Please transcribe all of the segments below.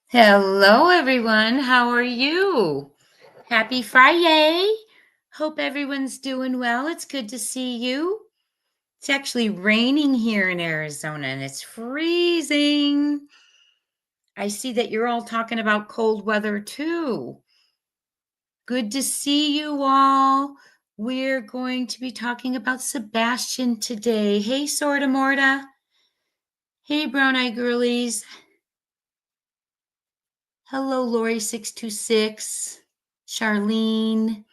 Hello, everyone. How are you? Happy Friday. Hope everyone's doing well. It's good to see you. It's actually raining here in Arizona and it's freezing. I see that you're all talking about cold weather too. Good to see you all. We're going to be talking about Sebastian today. Hey, Sorta Morta. Hey, Brown Eye Girlies. Hello, Lori626. Charlene.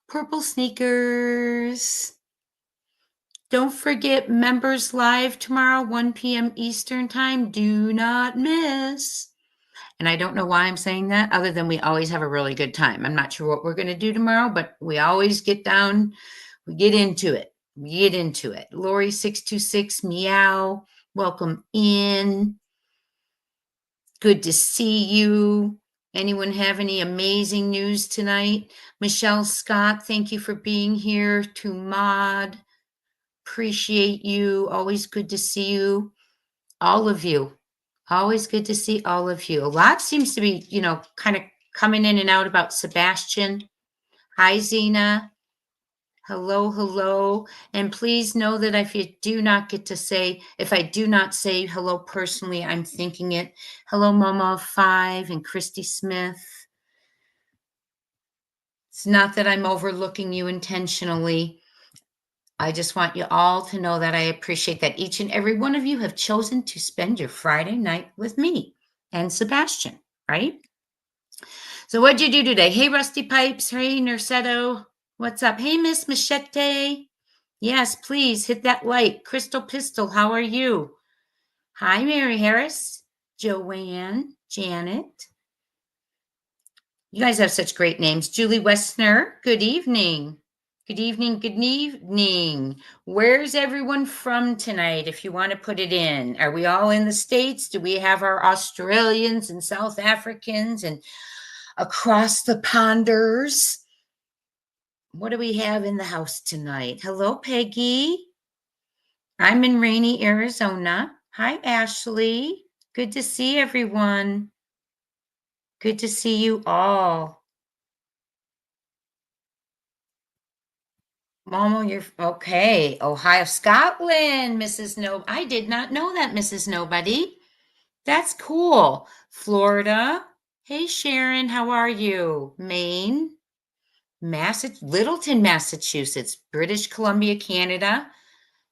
Purple Sneakers. Don't forget Members Live tomorrow, 1 p.m. Eastern Time. Do not miss. And I don't know why I'm saying that, other than we always have a really good time. I'm not sure what we're going to do tomorrow, but we always get down, we get into it. We get into it. Lori626, meow. Welcome in. Good to see you. Anyone have any amazing news tonight? Michelle Scott, thank you for being here. To Maud, appreciate you. Always good to see you. All of you. Always good to see all of you. A lot seems to be, kind of coming in and out about Sebastian. Hi, Zena. Hello, hello. And please know that if I do not say hello personally, I'm thinking it. Hello, Mama of 5 and Christy Smith. It's not that I'm overlooking you intentionally. I just want you all to know that I appreciate that each and every one of you have chosen to spend your Friday night with me and Sebastian, right? So what'd you do today? Hey, Rusty Pipes. Hey, Nersetto. What's up? Hey, Miss Machete. Yes, please hit that like. Crystal Pistol, how are you? Hi, Mary Harris, Joanne, Janet. You guys have such great names. Julie Westner, good evening. Good evening, good evening. Where's everyone from tonight, if you want to put it in? Are we all in the States? Do we have our Australians and South Africans and across the ponders? What do we have in the house tonight? Hello, Peggy. I'm in rainy Arizona. Hi, Ashley. Good to see everyone. Good to see you all. Momo, you're okay. Ohio, Scotland, Mrs. No. I did not know that, Mrs. Nobody. That's cool. Florida. Hey, Sharon, how are you? Maine, Littleton, Massachusetts, British Columbia, Canada.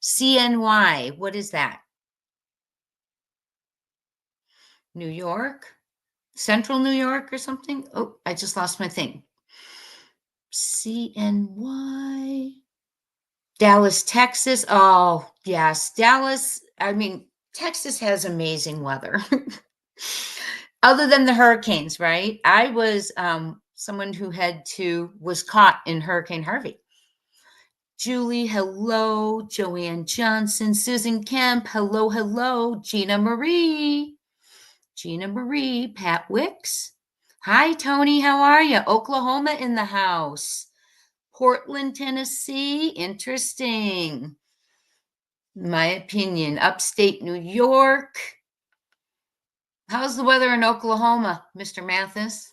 CNY, what is that? New York? Central New York or something? Oh, I just lost my thing. CNY. Dallas, Texas. Oh, yes. Dallas. Texas has amazing weather. Other than the hurricanes, right? I was someone who was caught in Hurricane Harvey. Julie, hello. Joanne Johnson, Susan Kemp, hello, hello. Gina Marie, Pat Wicks. Hi, Tony, how are you? Oklahoma in the house. Portland, Tennessee, interesting. My opinion. Upstate New York. How's the weather in Oklahoma, Mr. Mathis?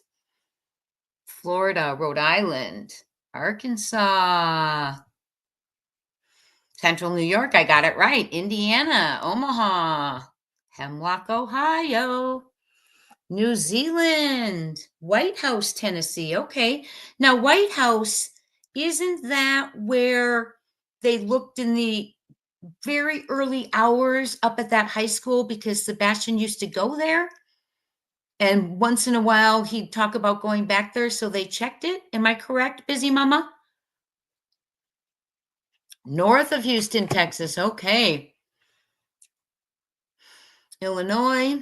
Florida, Rhode Island, Arkansas. Central New York, I got it right. Indiana, Omaha, Hemlock, Ohio. New Zealand, White House, Tennessee. Okay. Now, White House, isn't that where they looked in the very early hours up at that high school because Sebastian used to go there? And once in a while, he'd talk about going back there, so they checked it. Am I correct, Busy Mama? North of Houston, Texas. Okay. Illinois.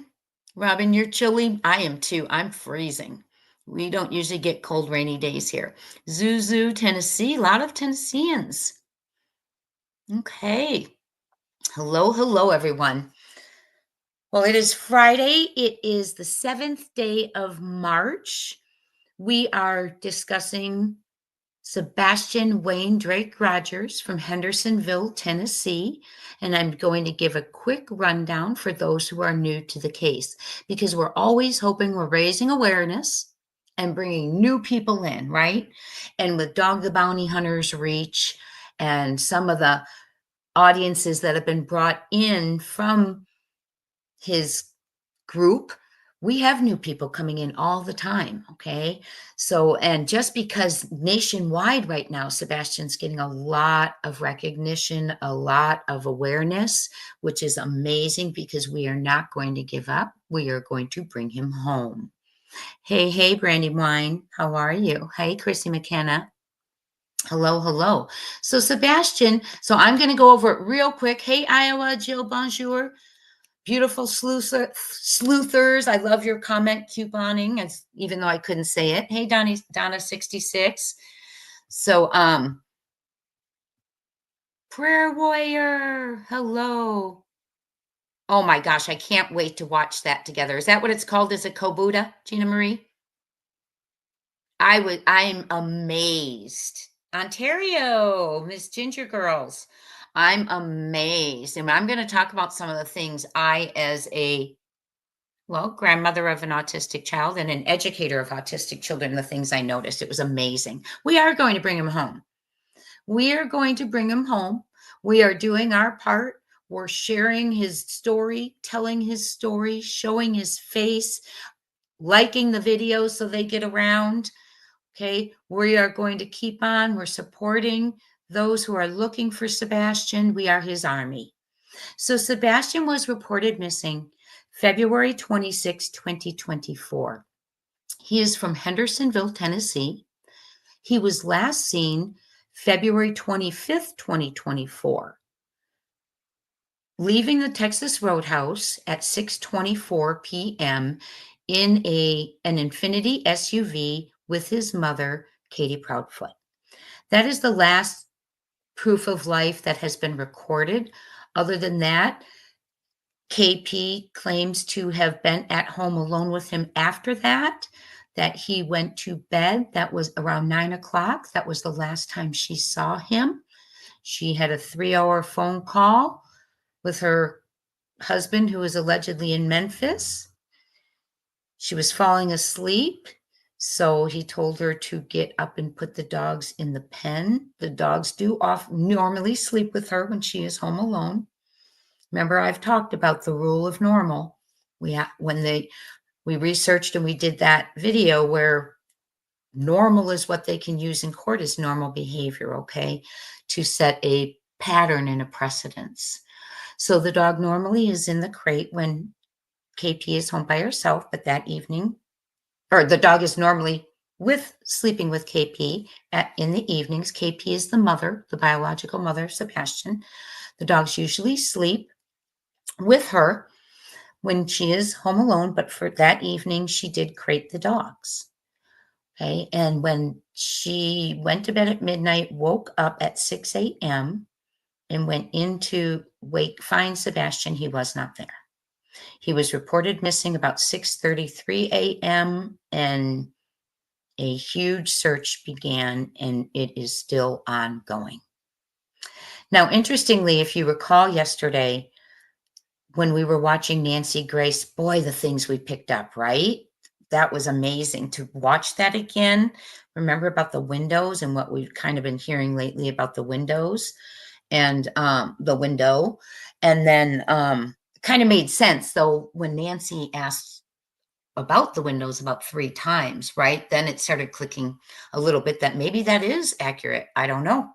Robin, you're chilly. I am too. I'm freezing. We don't usually get cold, rainy days here. Zuzu, Tennessee. A lot of Tennesseans. Okay. Hello, hello, everyone. Well, it is Friday. It is the 7th day of March. We are discussing Sebastian Wayne Drake Rogers from Hendersonville, Tennessee. And I'm going to give a quick rundown for those who are new to the case, because we're always hoping we're raising awareness and bringing new people in, right? And with Dog the Bounty Hunter's reach and some of the audiences that have been brought in from his group, we have new people coming in all the time. Okay. So, and just because nationwide right now, Sebastian's getting a lot of recognition, a lot of awareness, which is amazing, because we are not going to give up. We are going to bring him home. Hey, Brandywine, how are you? Hey, Chrissy McKenna. Hello. So Sebastian, so I'm going to go over it real quick. Hey, Iowa, Jill, bonjour. Beautiful sleuthers. I love your comment couponing, even though I couldn't say it. Hey, Donna 66. So, Prayer Warrior. Hello. Oh my gosh, I can't wait to watch that together. Is that what it's called? Is it Kobuda, Gina Marie? I'm amazed. Ontario, Miss Ginger Girls. I'm amazed. And I'm going to talk about some of the things I, as a grandmother of an autistic child and an educator of autistic children, the things I noticed. It was amazing. We are going to bring him home. We are going to bring him home. We are doing our part. We're sharing his story, telling his story, showing his face, liking the videos so they get around. Okay, we are going to keep on. We're supporting those who are looking for Sebastian. We are his army. So Sebastian was reported missing February 26, 2024. He is from Hendersonville, Tennessee. He was last seen February 25th, 2024, leaving the Texas Roadhouse at 6:24 p.m. in an Infiniti SUV with his mother, Katie Proudfoot. That is the last proof of life that has been recorded. Other than that, KP claims to have been at home alone with him after that he went to bed. That was around 9 o'clock. That was the last time she saw him. She had a 3-hour phone call with her husband, who was allegedly in Memphis. She was falling asleep, so he told her to get up and put the dogs in the pen. The dogs do normally sleep with her when she is home alone. Remember, I've talked about the rule of normal. We researched and we did that video where normal is what they can use in court as normal behavior, okay, to set a pattern and a precedence. So the dog normally is in the crate when KP is home by herself, but that evening, or the dog is normally sleeping with KP in the evenings. KP is the mother, the biological mother of Sebastian. The dogs usually sleep with her when she is home alone, but for that evening, she did crate the dogs. Okay, and when she went to bed at midnight, woke up at 6 a.m. and went in to find Sebastian, he was not there. He was reported missing about 6:33 a.m. and a huge search began, and it is still ongoing. Now, interestingly, if you recall yesterday, when we were watching Nancy Grace, boy, the things we picked up, right? That was amazing to watch that again. Remember about the windows and what we've kind of been hearing lately about the windows and the window. And then kind of made sense, though, when Nancy asked about the windows about 3 times, right? Then it started clicking a little bit that maybe that is accurate. I don't know.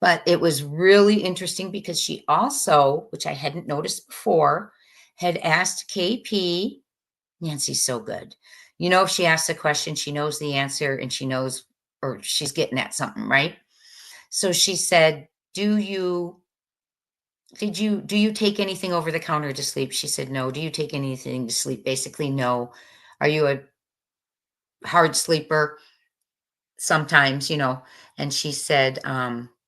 But it was really interesting because she also, which I hadn't noticed before, had asked KP, Nancy's so good. You know, if she asks a question, she knows the answer and she knows, or she's getting at something, right? So she said, do you take anything over the counter to sleep? She said, no. Do you take anything to sleep? Basically, no. Are you a hard sleeper? Sometimes, and she said,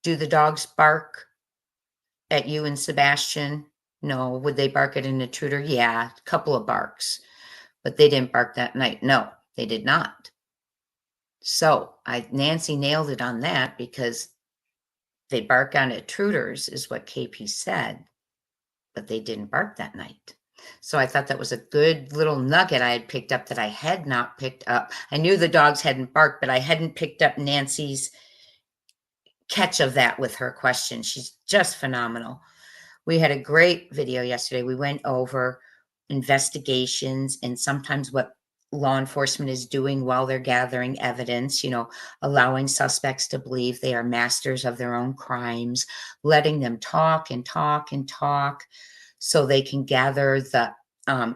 do the dogs bark at you and Sebastian? No. Would they bark at an intruder? Yeah, a couple of barks, but they didn't bark that night. No, they did not. So Nancy nailed it on that because they bark on intruders is what KP said, but they didn't bark that night. So I thought that was a good little nugget I had picked up that I had not picked up. I knew the dogs hadn't barked, but I hadn't picked up Nancy's catch of that with her question. She's just phenomenal. We had a great video yesterday. We went over investigations and sometimes what law enforcement is doing while they're gathering evidence, allowing suspects to believe they are masters of their own crimes, letting them talk and talk and talk so they can gather the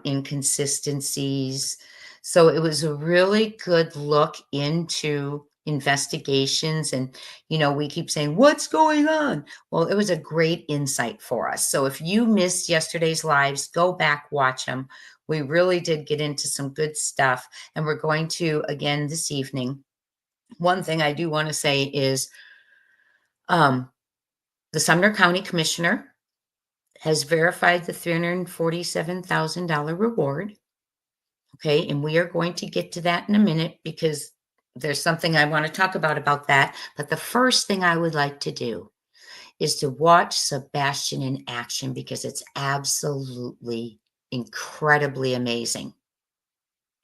inconsistencies. So it was a really good look into investigations. And, we keep saying, what's going on? Well, it was a great insight for us. So if you missed yesterday's lives, go back, watch them. We really did get into some good stuff. And we're going to, again, this evening. One thing I do want to say is the Sumner County Commissioner has verified the $347,000 reward. Okay, and we are going to get to that in a minute because there's something I want to talk about that. But the first thing I would like to do is to watch Sebastian in action because it's absolutely incredibly amazing.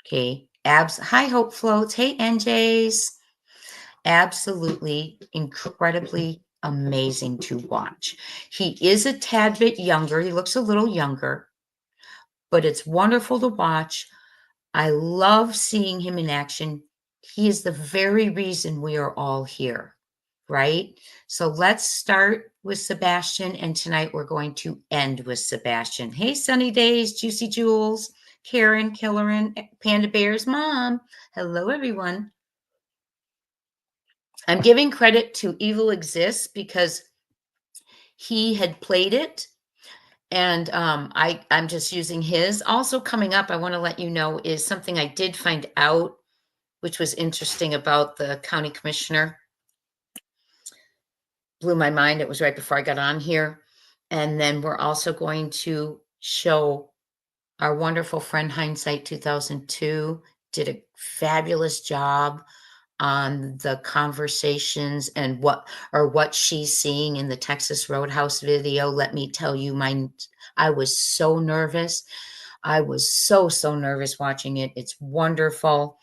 Okay, hi Hope Floats, hey NJs, absolutely incredibly amazing to watch. He is a tad bit younger. He looks a little younger, but it's wonderful to watch. I love seeing him in action. He is the very reason we are all here, right? So let's start with Sebastian, and tonight we're going to end with Sebastian. Hey, Sunny Days, Juicy Jules, Karen, Killerin, Panda Bear's mom. Hello, everyone. I'm giving credit to Evil Exists because he had played it. And I'm just using his. Also coming up, I want to let you know, is something I did find out, which was interesting about the county commissioner. Blew my mind. It was right before I got on here. And then we're also going to show our wonderful friend Hindsight 2002 did a fabulous job on the conversations and what she's seeing in the Texas Roadhouse video. Let me tell you, I was so nervous. I was so nervous watching it. It's wonderful.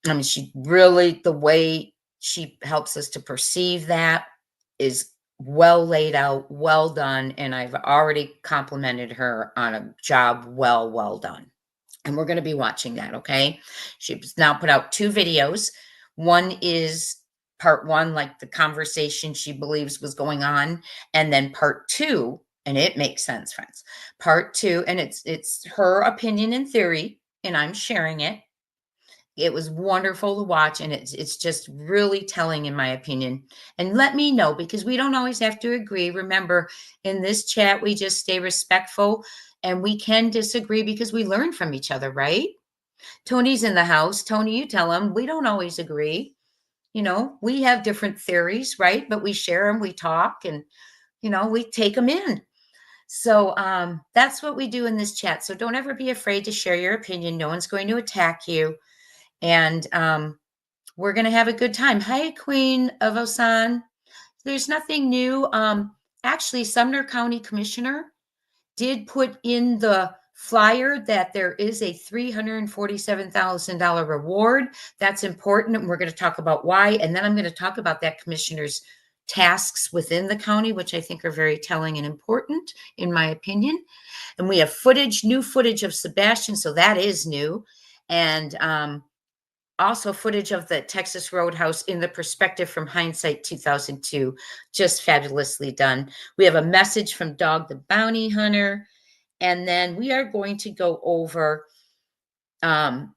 I mean, the way she helps us to perceive that is well laid out, well done. And I've already complimented her on a job well done. And we're going to be watching that, okay? She's now put out 2 videos. One is part 1, like the conversation she believes was going on, and then part 2, and it makes sense, friends. Part 2, and it's her opinion and theory, and I'm sharing it. It was wonderful to watch, and it's just really telling, in my opinion. And let me know, because we don't always have to agree. Remember, in this chat, we just stay respectful, and we can disagree because we learn from each other, right? Tony's in the house. Tony, you tell him we don't always agree. We have different theories, right? But we share them, we talk, and, we take them in. So that's what we do in this chat. So don't ever be afraid to share your opinion. No one's going to attack you. And we're going to have a good time. Hi, Queen of Osan. There's nothing new. Actually, Sumner County Commissioner did put in the flyer that there is a $347,000 reward. That's important, and we're going to talk about why. And then I'm going to talk about that commissioner's tasks within the county, which I think are very telling and important, in my opinion. And we have new footage of Sebastian, so that is new. And also footage of the Texas Roadhouse in the perspective from Hindsight 2002. Just fabulously done. We have a message from Dog the Bounty Hunter. And then we are going to go over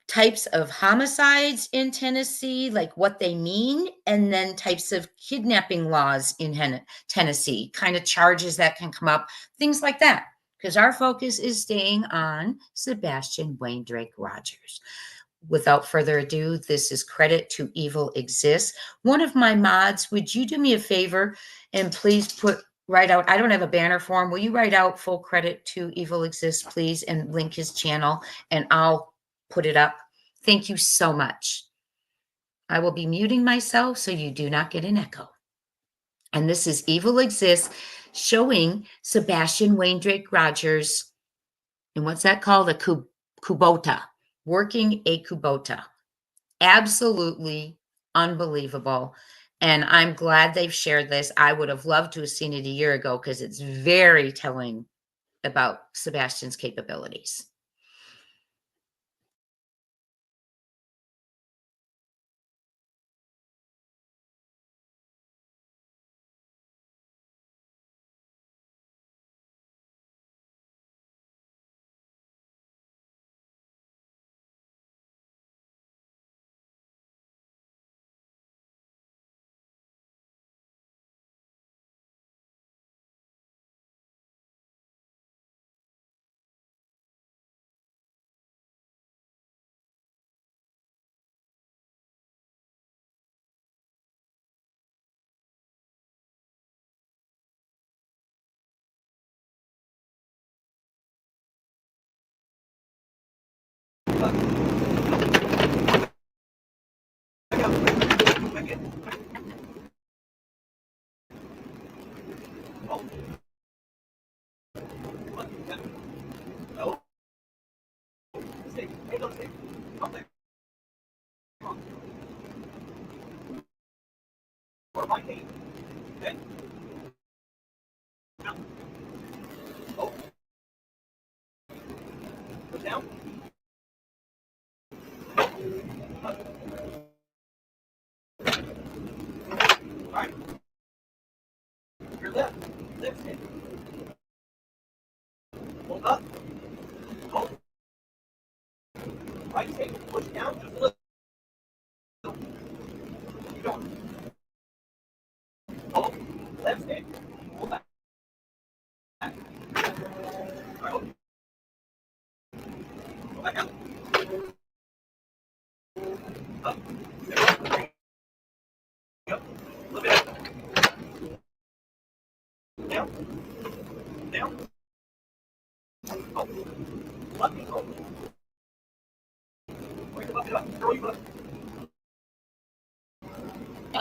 types of homicides in Tennessee, like what they mean, and then types of kidnapping laws in Tennessee, kind of charges that can come up, things like that. Because our focus is staying on Sebastian Wayne Drake Rogers. Without further ado, this is Credit to Evil Exists. One of my mods, would you do me a favor and please write out, I don't have a banner for him. Will you write out full credit to Evil Exists, please, and link his channel, and I'll put it up. Thank you so much. I will be muting myself so you do not get an echo. And this is Evil Exists, showing Sebastian Rogers, and what's that called? A Kubota, working a Kubota. Absolutely unbelievable. And I'm glad they've shared this. I would have loved to have seen it a year ago because it's very telling about Sebastian's capabilities.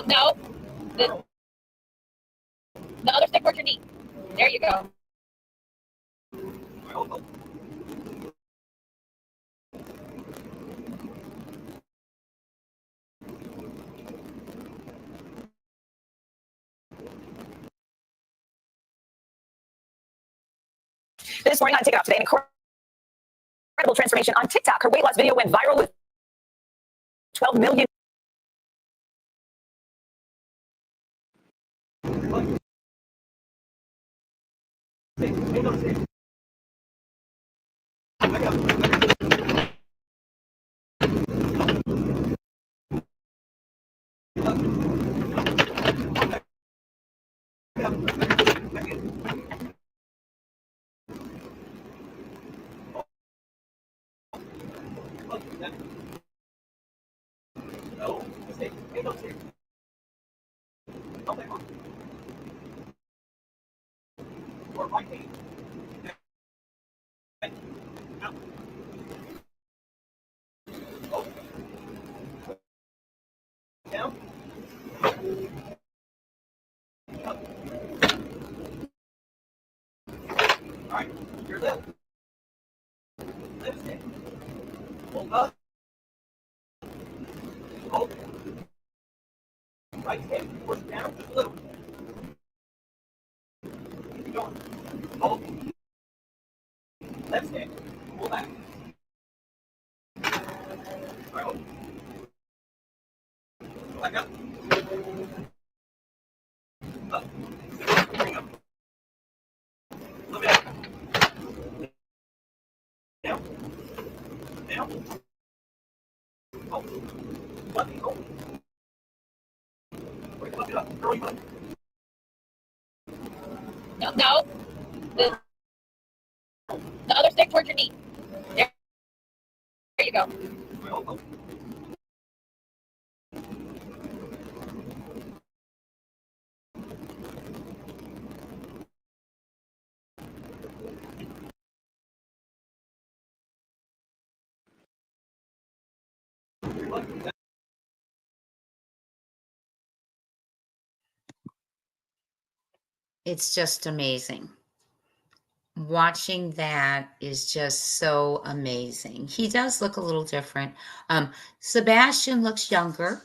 No, the other stick towards your knee. There you go. This morning on TikTok today, an incredible transformation on TikTok. Her weight loss video went viral with 12 million. No, the other stick towards your knee. There you go. it's just amazing. Watching that is just so amazing. He does look a little different. Sebastian looks younger,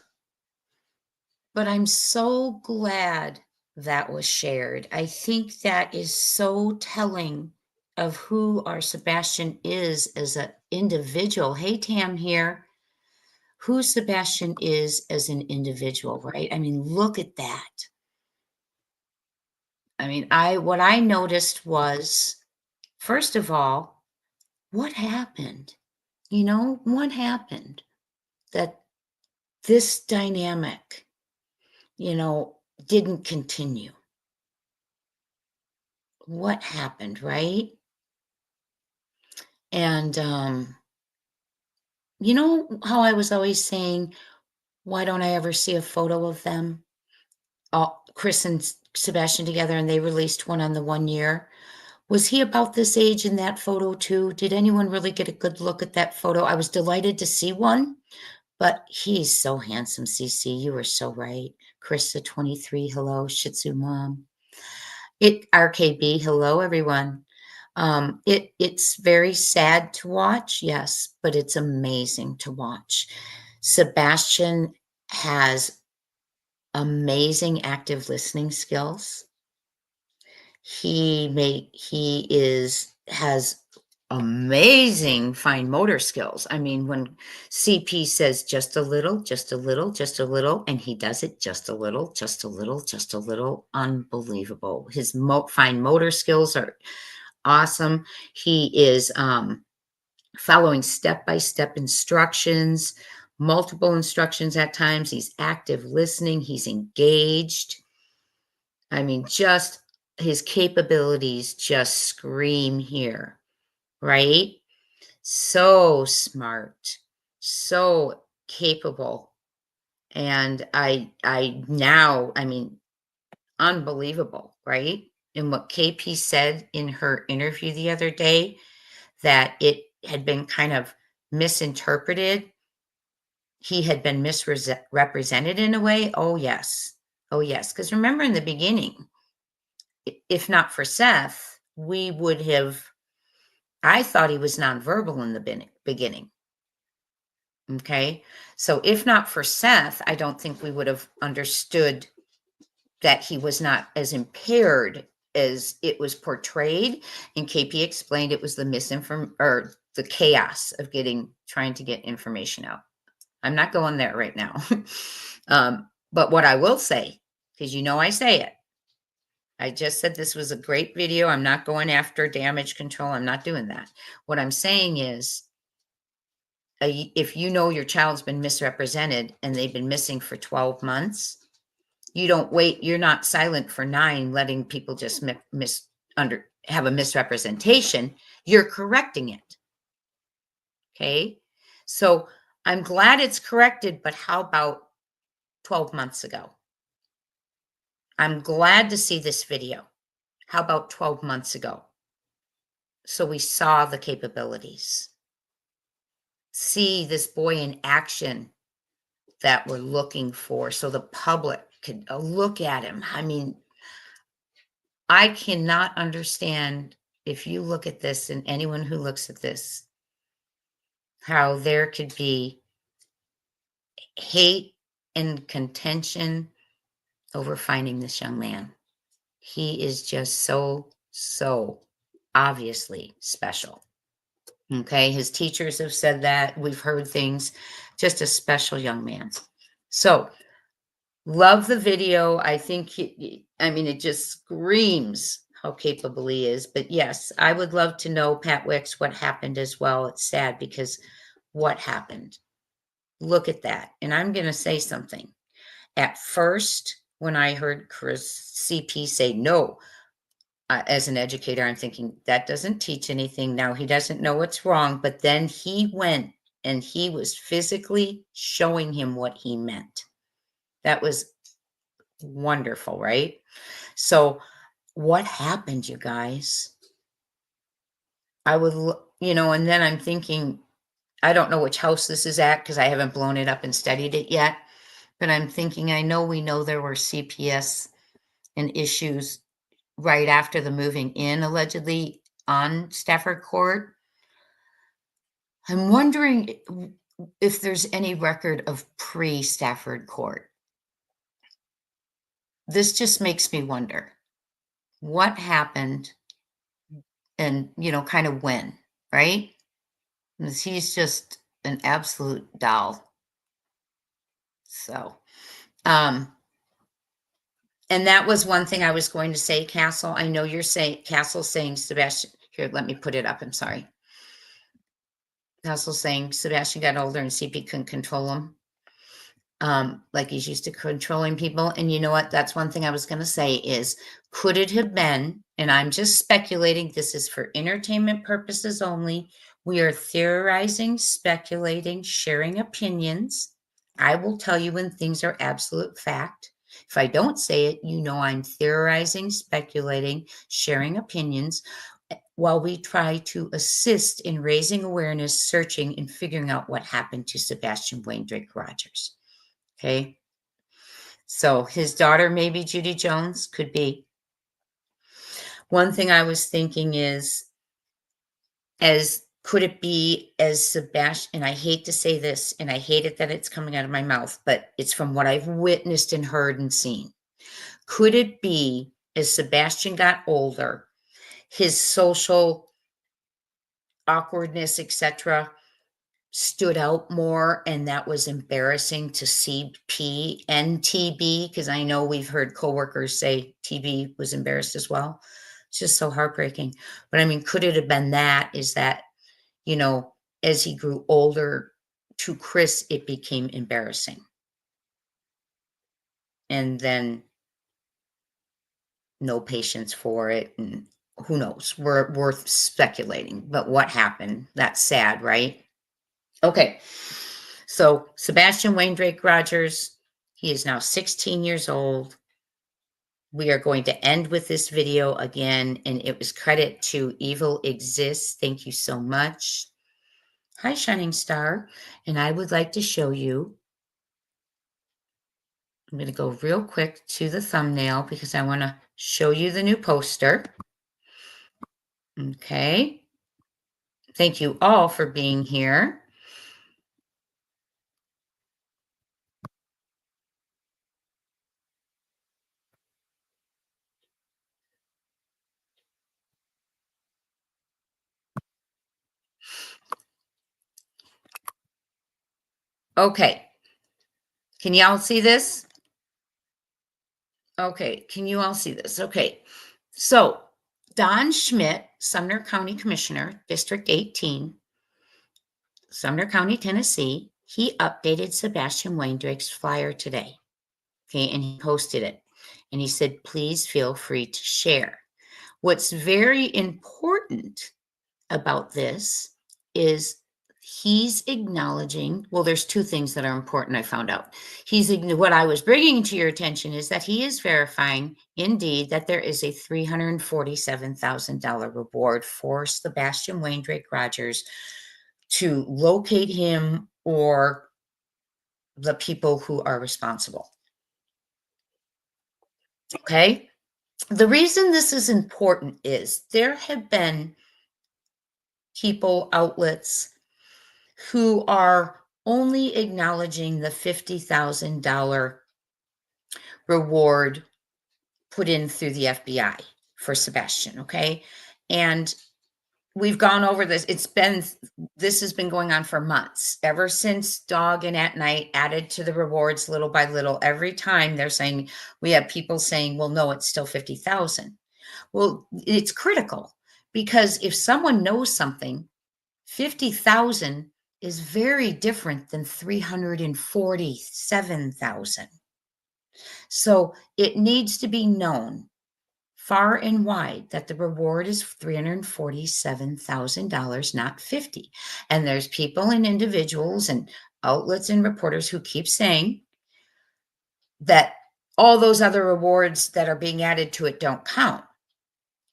but I'm so glad that was shared. I think that is so telling of who our Sebastian is as an individual. Hey, Tam here. Who Sebastian is as an individual, right? I mean, look at that. I mean, what I noticed was, first of all, what happened? What happened that this dynamic, didn't continue? What happened, right? And you know how I was always saying, why don't I ever see a photo of them, Chris and Sebastian together, and they released one on the 1 year? Was he about this age in that photo too? Did anyone really get a good look at that photo? I was delighted to see one, but he's so handsome, CC. You were so right. Krista 23, hello. Shih Tzu Mom. RKB, hello everyone. It's very sad to watch, yes, but it's amazing to watch. Sebastian has amazing active listening skills. Has amazing fine motor skills. I mean, when CP says just a little, just a little, just a little, and he does it just a little, just a little, just a little, unbelievable. His fine motor skills are awesome. He is following step-by-step instructions, multiple instructions at times. He's active listening. He's engaged. I mean, just his capabilities just scream here, right? So smart, so capable. And I mean, unbelievable, right? And what KP said in her interview the other day, that it had been kind of misinterpreted. He had been misrepresented in a way. Oh, yes. Oh, yes. Because remember in the beginning, if not for Seth, I thought he was nonverbal in the beginning. Okay. So if not for Seth, I don't think we would have understood that he was not as impaired as it was portrayed. And KP explained it was the chaos of trying to get information out. I'm not going there right now. But what I will say, because I say it, I just said this was a great video. I'm not going after damage control. I'm not doing that. What I'm saying is, if your child's been misrepresented and they've been missing for 12 months, you don't wait. You're not silent for 9, letting people just have a misrepresentation. You're correcting it. Okay. So I'm glad it's corrected, but how about 12 months ago? I'm glad to see this video. How about 12 months ago? So we saw the capabilities. See this boy in action that we're looking for, so the public could look at him. I mean, I cannot understand, if you look at this, and anyone who looks at this, how there could be hate and contention over finding this young man. He is just so obviously special. Okay, his teachers have said that. We've heard things. Just a special young man. So, love the video. I think, it just screams how capable he is. But yes, I would love to know, Pat Wicks, what happened as well. It's sad because what happened? Look at that. And I'm going to say something. At first, when I heard CP say no, as an educator, I'm thinking that doesn't teach anything. Now he doesn't know what's wrong, but then he went and he was physically showing him what he meant. That was wonderful, right? So what happened, you guys? I would, and then I'm thinking, I don't know which house this is at because I haven't blown it up and studied it yet, but I'm thinking, we know there were CPS and issues right after the moving in allegedly on Stafford Court. I'm wondering if there's any record of pre-Stafford Court. This just makes me wonder what happened and, kind of when, right? Because he's just an absolute doll. So, and that was one thing I was going to say, Castle. I know you're saying, Castle saying Sebastian, here, let me put it up. I'm sorry. Castle saying Sebastian got older and CP couldn't control him. Like he's used to controlling people. And you know what? That's one thing I was going to say is, could it have been, and I'm just speculating, this is for entertainment purposes only. We are theorizing, speculating, sharing opinions. I will tell you when things are absolute fact. If I don't say it, I'm theorizing, speculating, sharing opinions while we try to assist in raising awareness, searching, and figuring out what happened to Sebastian Wayne Drake Rogers. Okay. So his daughter, maybe Judy Jones, could be. One thing I was thinking is, could it be as Sebastian, and I hate to say this, and I hate it that it's coming out of my mouth, but it's from what I've witnessed and heard and seen. Could it be as Sebastian got older, his social awkwardness, etc., stood out more, and that was embarrassing to CP and TB, because I know we've heard coworkers say TB was embarrassed as well. It's just so heartbreaking. But I mean, could it have been that, is that, as he grew older, to Chris, it became embarrassing. And then no patience for it. And who knows? We're worth speculating. But what happened? That's sad, right? Okay. So Sebastian Wayne Drake Rogers, he is now 16 years old. We are going to end with this video again, and it was credit to Evil Exists. Thank you so much. Hi, Shining Star. And I would like to show you, I'm going to go real quick to the thumbnail because I want to show you the new poster. Okay. Thank you all for being here. Okay. Can y'all see this? Okay. Can you all see this? Okay. So Don Schmidt, Sumner County Commissioner, District 18, Sumner County, Tennessee, he updated Sebastian Wayne Drake's flyer today. Okay. And he posted it. And he said, please feel free to share. What's very important about this is he's acknowledging, well, there's two things that are important I found out. What I was bringing to your attention is that he is verifying, indeed, that there is a $347,000 reward for Sebastian Wayne Drake Rogers to locate him or the people who are responsible. Okay? The reason this is important is there have been people, outlets, who are only acknowledging the $50,000 reward put in through the FBI for Sebastian, okay? And we've gone over this. This has been going on for months, ever since Dog and At Night added to the rewards little by little. Every time they're saying, we have people saying, well, no, it's still 50,000. Well, it's critical because if someone knows something, 50,000 is very different than 347,000. So it needs to be known far and wide that the reward is $347,000, not 50. And there's people and individuals and outlets and reporters who keep saying that all those other rewards that are being added to it don't count.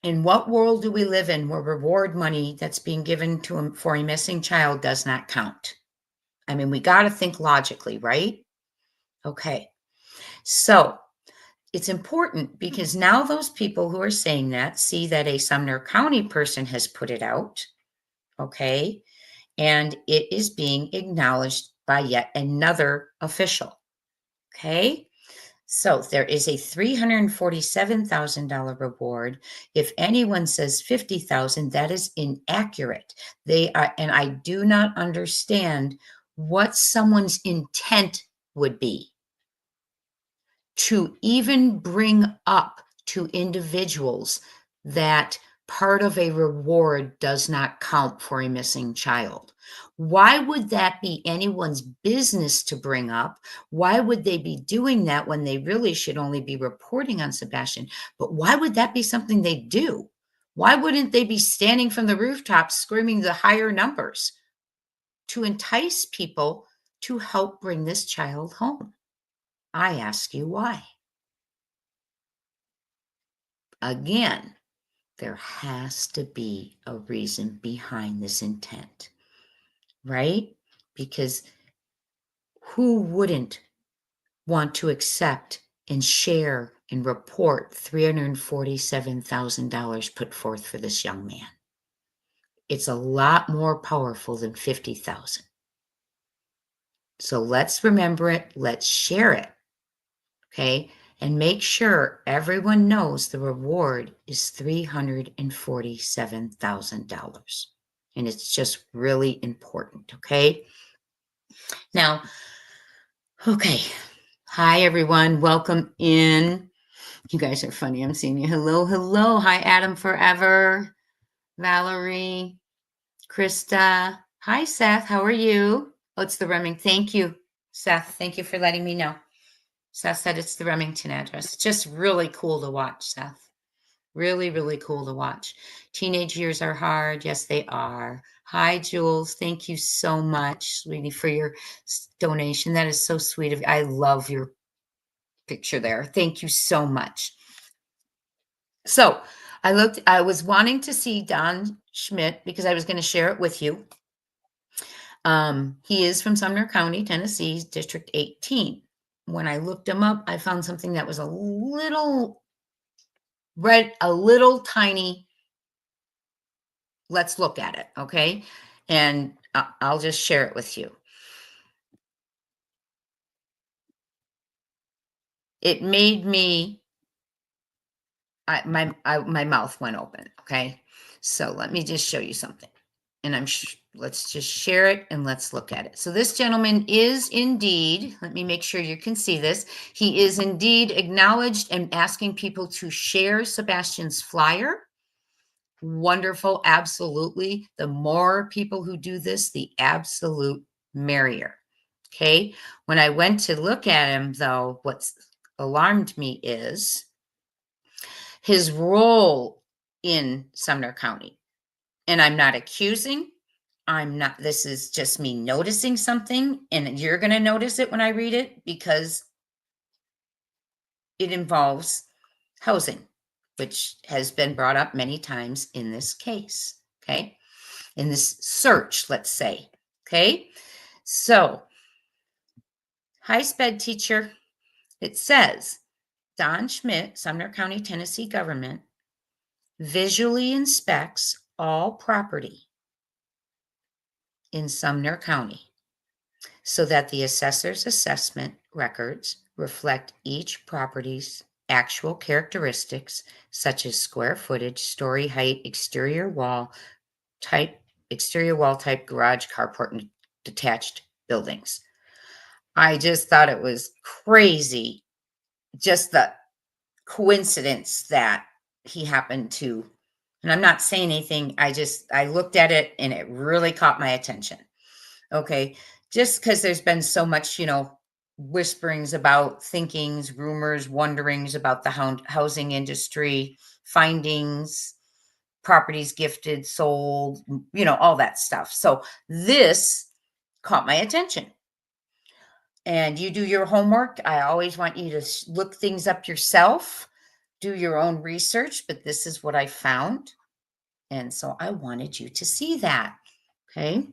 In what world do we live in where reward money that's being given to him for a missing child does not count? I mean, we got to think logically, right? Okay. So it's important because now those people who are saying that see that a Sumner County person has put it out, okay? And it is being acknowledged by yet another official, okay? So there is a $347,000 reward. If anyone says 50,000, that is inaccurate. They are, and I do not understand what someone's intent would be to even bring up to individuals that part of a reward does not count for a missing child. Why would that be anyone's business to bring up? Why would they be doing that when they really should only be reporting on Sebastian? But why would that be something they do? Why wouldn't they be standing from the rooftops screaming the higher numbers to entice people to help bring this child home? I ask you why. Again, there has to be a reason behind this intent, right? Because who wouldn't want to accept and share and report $347,000 put forth for this young man? It's a lot more powerful than 50,000. So let's remember it. Let's share it. Okay. And make sure everyone knows the reward is $347,000. And it's just really important. Okay. Now, okay. Hi, everyone. Welcome in. You guys are funny. I'm seeing you. Hello. Hello. Hi, Adam Forever. Valerie. Krista. Hi, Seth. How are you? Oh, it's the Remington. Thank you, Seth. Thank you for letting me know. Seth said it's the Remington address. It's just really cool to watch, Seth. Really, really cool to watch. Teenage years are hard. Yes, they are. Hi, Jules. Thank you so much, sweetie, for your donation. That is so sweet of you. I love your picture there. Thank you so much. So I was wanting to see Don Schmidt because I was going to share it with you. He is from Sumner County, Tennessee, District 18. When I looked him up, I found something that was a little tiny. Let's look at it, okay? And I'll just share it with you. It made me, my mouth went open, okay? So let me just show you something. And let's just share it and let's look at it. So this gentleman is indeed, let me make sure you can see this. He is indeed acknowledged and asking people to share Sebastian's flyer. Wonderful. Absolutely. The more people who do this, the absolute merrier. Okay. When I went to look at him, though, what's alarmed me is his role in Sumner County. And I'm not accusing. This is just me noticing something, and you're going to notice it when I read it because it involves housing, which has been brought up many times in this case, okay? In this search, let's say, okay? So, hi, sped teacher. It says, Don Schmidt, Sumner County, Tennessee government, visually inspects all property in Sumner County so that the assessor's assessment records reflect each property's actual characteristics, such as square footage, story height, exterior wall type, garage, carport, and detached buildings. I just thought it was crazy, just the coincidence that he happened to, and I'm not saying anything, I looked at it and it really caught my attention. Okay, just because there's been so much, whisperings about thinkings, rumors, wonderings about the housing industry, findings, properties gifted, sold, all that stuff. So this caught my attention. And you do your homework. I always want you to look things up yourself, do your own research, but this is what I found. And so I wanted you to see that. Okay.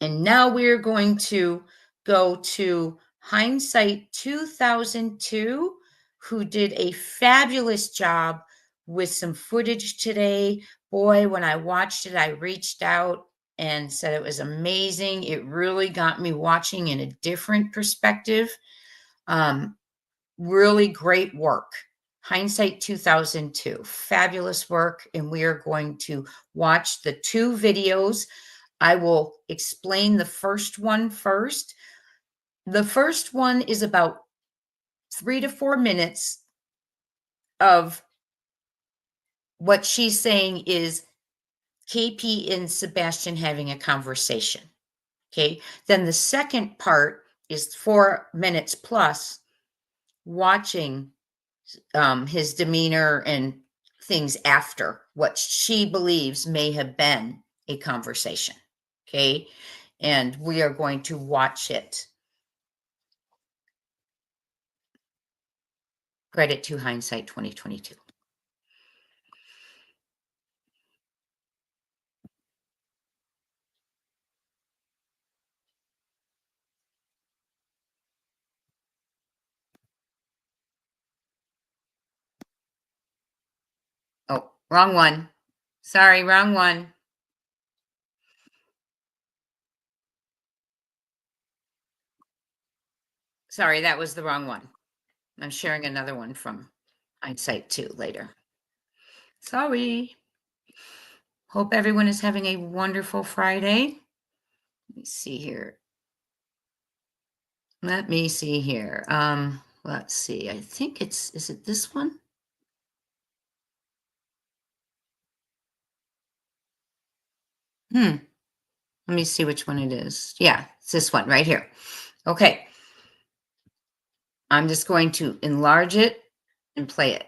And now we're going to go to hindsight 2002. who did a fabulous job with some footage today. Boy, when I watched it, I reached out and said it was amazing. It really got me watching in a different perspective. Really great work. Hindsight 2002, fabulous work. And we are going to watch the two videos. I will explain the first one first. The first one is about 3 to 4 minutes of what she's saying is KP and Sebastian having a conversation. Okay. Then the second part is 4 minutes plus watching his demeanor and things after what she believes may have been a conversation. Okay. And we are going to watch it. Credit to hindsight 2022. Oh, wrong one. Sorry, wrong one. Sorry, that was the wrong one. I'm sharing another one from hindsight 2 later. Sorry. Hope everyone is having a wonderful Friday. Let me see here. Let's see. I think is it this one? Let me see which one it is. Yeah, it's this one right here. Okay. I'm just going to enlarge it and play it.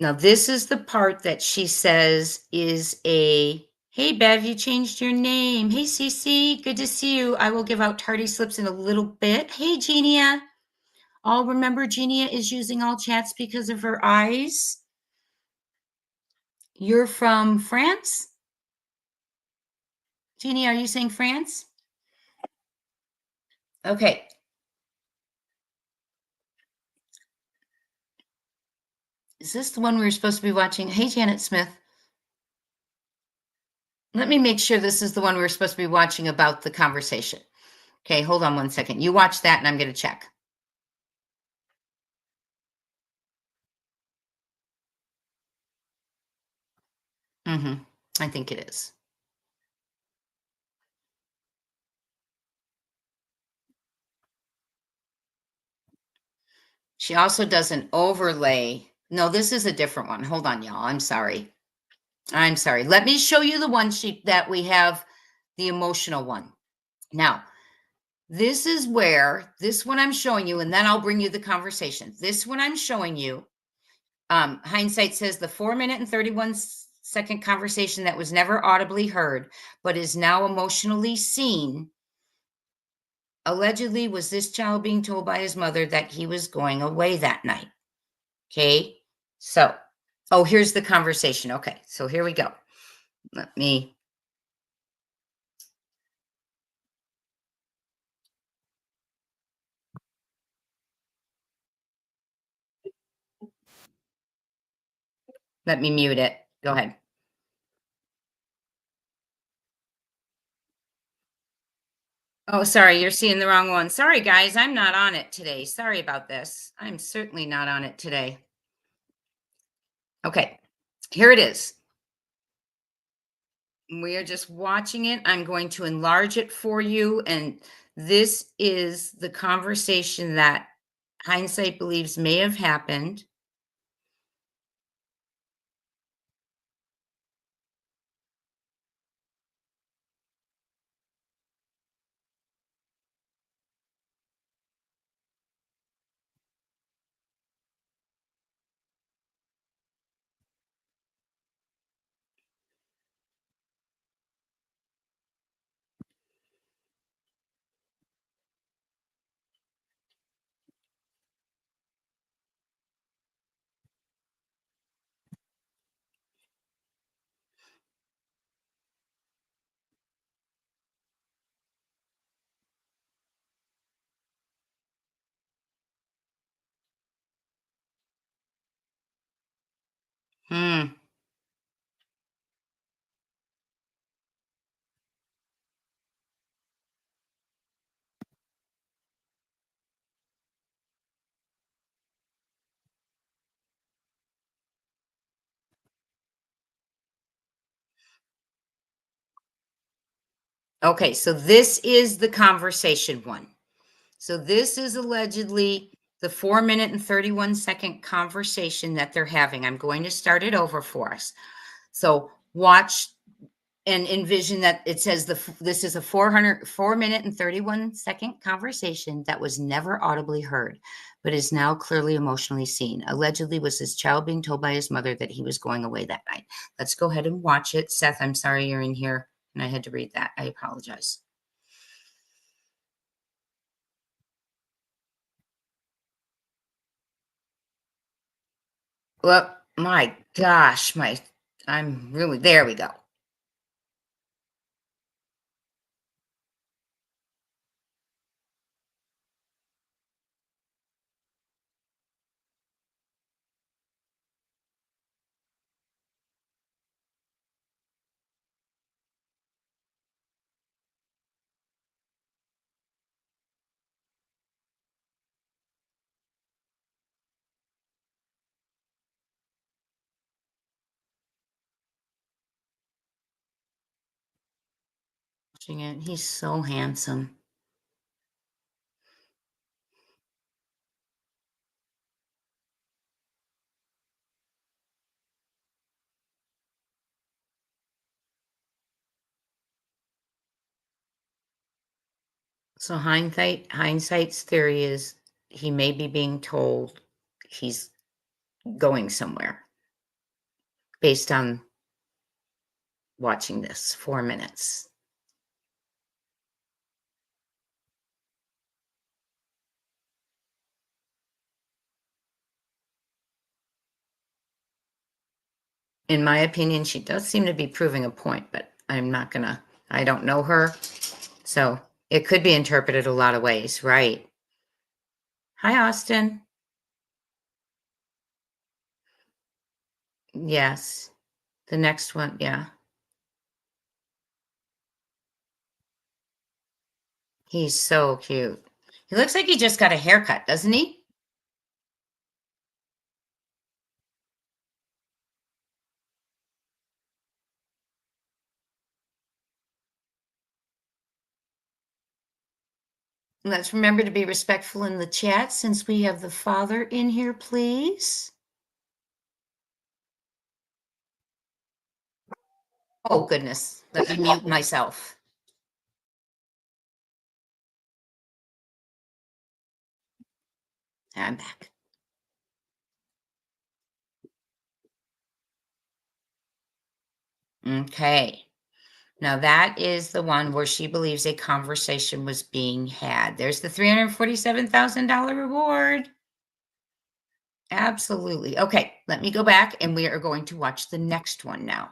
Now, this is the part that she says is hey, Bev, you changed your name. Hey, Cece, good to see you. I will give out tardy slips in a little bit. Hey, Genia. All remember, Genia is using all chats because of her eyes. You're from France? Genia, are you saying France? Okay. Is this the one we were supposed to be watching? Hey, Janet Smith. Let me make sure this is the one we were supposed to be watching about the conversation. Okay, hold on one second. You watch that and I'm going to check. I think it is. She also does an overlay. No, this is a different one. Hold on, y'all. I'm sorry. Let me show you the one that we have, the emotional one. Now, this is where this one I'm showing you, and then I'll bring you the conversation. This one I'm showing you. Hindsight says the 4-minute and 31-second conversation that was never audibly heard, but is now emotionally seen, allegedly was this child being told by his mother that he was going away that night. Okay, so, here's the conversation. Okay, so here we go. Let me mute it. Go ahead. Oh, sorry, you're seeing the wrong one. Sorry, guys, I'm not on it today. Sorry about this. I'm certainly not on it today. Okay, here it is. We are just watching it. I'm going to enlarge it for you. And this is the conversation that hindsight believes may have happened. Hmm. Okay, so this is the conversation one. So this is allegedly the 4 minute and 31-second conversation that they're having. I'm going to start it over for us. So watch and envision that it says this is a 4 minute and 31-second conversation that was never audibly heard, but is now clearly emotionally seen. Allegedly was his child being told by his mother that he was going away that night. Let's go ahead and watch it. Seth, I'm sorry you're in here and I had to read that. I apologize. Well, my gosh, I'm really, there we go. Watching it. He's so handsome. So hindsight's theory is he may be being told he's going somewhere based on watching this 4 minutes. In my opinion, she does seem to be proving a point, but I don't know her. So it could be interpreted a lot of ways, right? Hi, Austin. Yes. The next one, yeah. He's so cute. He looks like he just got a haircut, doesn't he? Let's remember to be respectful in the chat since we have the father in here, please. Oh, goodness. Let me mute myself. I'm back. Okay. Now that is the one where she believes a conversation was being had. There's the $347,000 reward. Absolutely. Okay, let me go back and we are going to watch the next one now.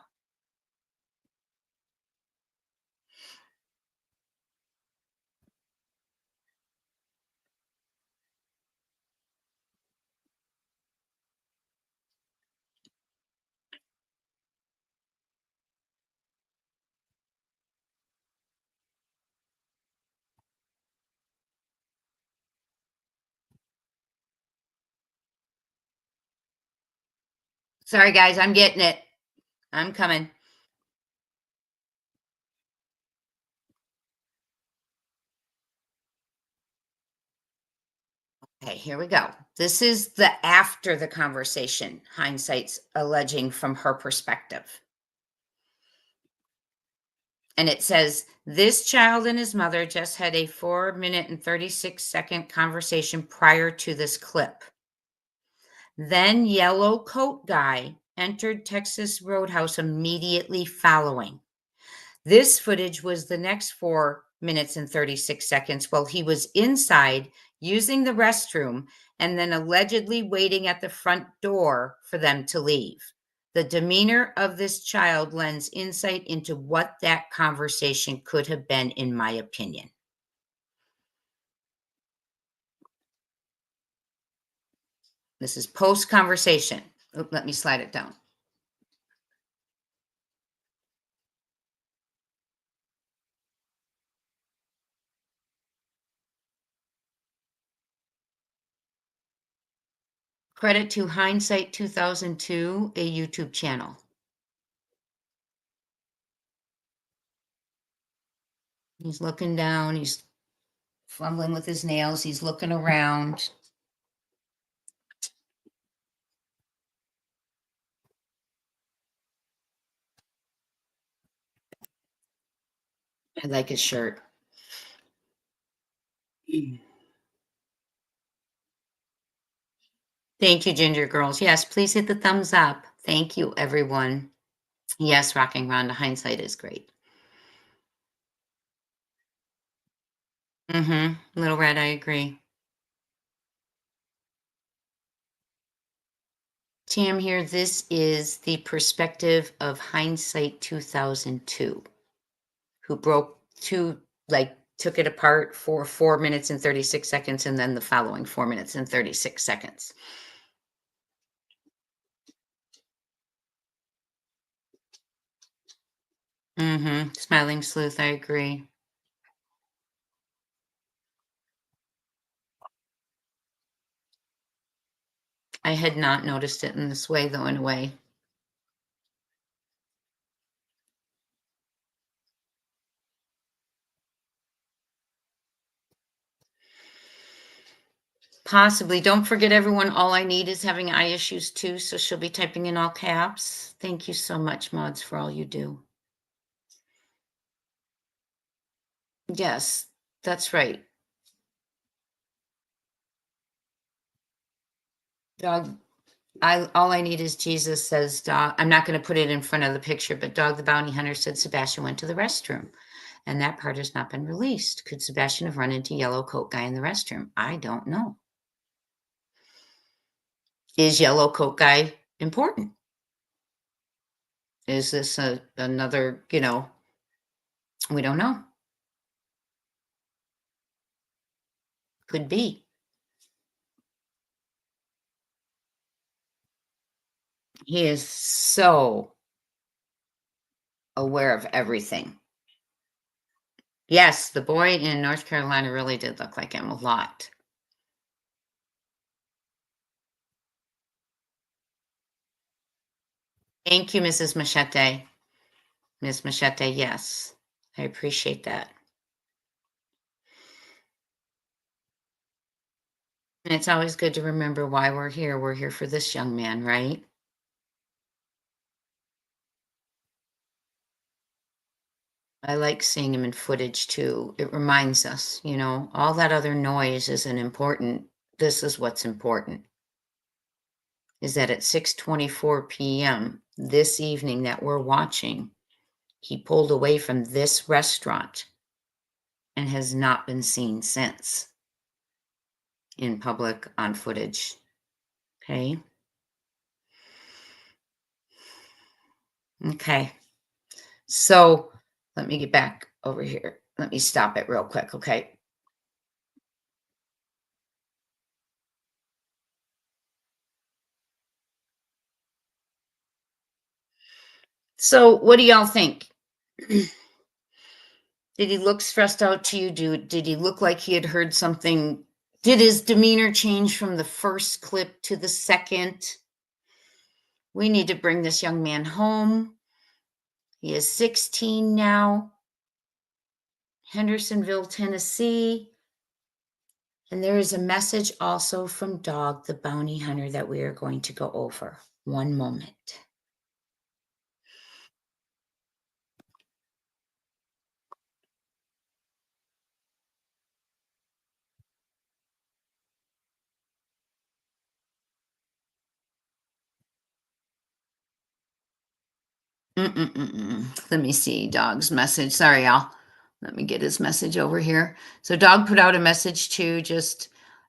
Sorry, guys, I'm getting it. I'm coming. Okay, here we go. This is the after the conversation, hindsight's alleging from her perspective. And it says, this child and his mother just had a 4 minute and 36-second conversation prior to this clip. Then yellow coat guy entered Texas Roadhouse immediately following. This footage was the next 4 minutes and 36 seconds while he was inside using the restroom and then allegedly waiting at the front door for them to leave. The demeanor of this child lends insight into what that conversation could have been, in my opinion. This is post conversation. Let me slide it down. Credit to Hindsight 2002, a YouTube channel. He's looking down. He's fumbling with his nails. He's looking around. I like his shirt. Thank you, Ginger Girls. Yes, please hit the thumbs up. Thank you, everyone. Yes, Rocking Ronda Hindsight is great. Little Red, I agree. Tam here, this is the perspective of Hindsight 2002, who took it apart for 4 minutes and 36 seconds and then the following 4 minutes and 36 seconds. Smiling Sleuth, I agree. I had not noticed it in this way, though, in a way. Possibly. Don't forget, everyone, all I need is having eye issues, too, so she'll be typing in all caps. Thank you so much, mods, for all you do. Yes, that's right. Dog, all I need is Jesus says, dog. I'm not going to put it in front of the picture, but Dog the Bounty Hunter said Sebastian went to the restroom, and that part has not been released. Could Sebastian have run into Yellow Coat Guy in the restroom? I don't know. Is Yellow Coat Guy important? Is this another, we don't know. Could be. He is so aware of everything. Yes, the boy in North Carolina really did look like him a lot. Thank you, Mrs. Machete. Ms. Machete, yes. I appreciate that. And it's always good to remember why we're here. We're here for this young man, right? I like seeing him in footage too. It reminds us, all that other noise isn't important. This is what's important. Is that at 6:24 p.m. this evening that we're watching, he pulled away from this restaurant and has not been seen since in public on footage. Okay. Okay. So let me get back over here. Let me stop it real quick. Okay. So what do y'all think? Did he look stressed out to you? Did he look like he had heard something? Did his demeanor change from the first clip to the second? We need to bring this young man home. He is 16 now. Hendersonville, Tennessee. And there is a message also from Dog the Bounty Hunter that we are going to go over. One moment. Let me see Dog's message. Sorry, y'all. Let me get his message over here. So Dog put out a message too,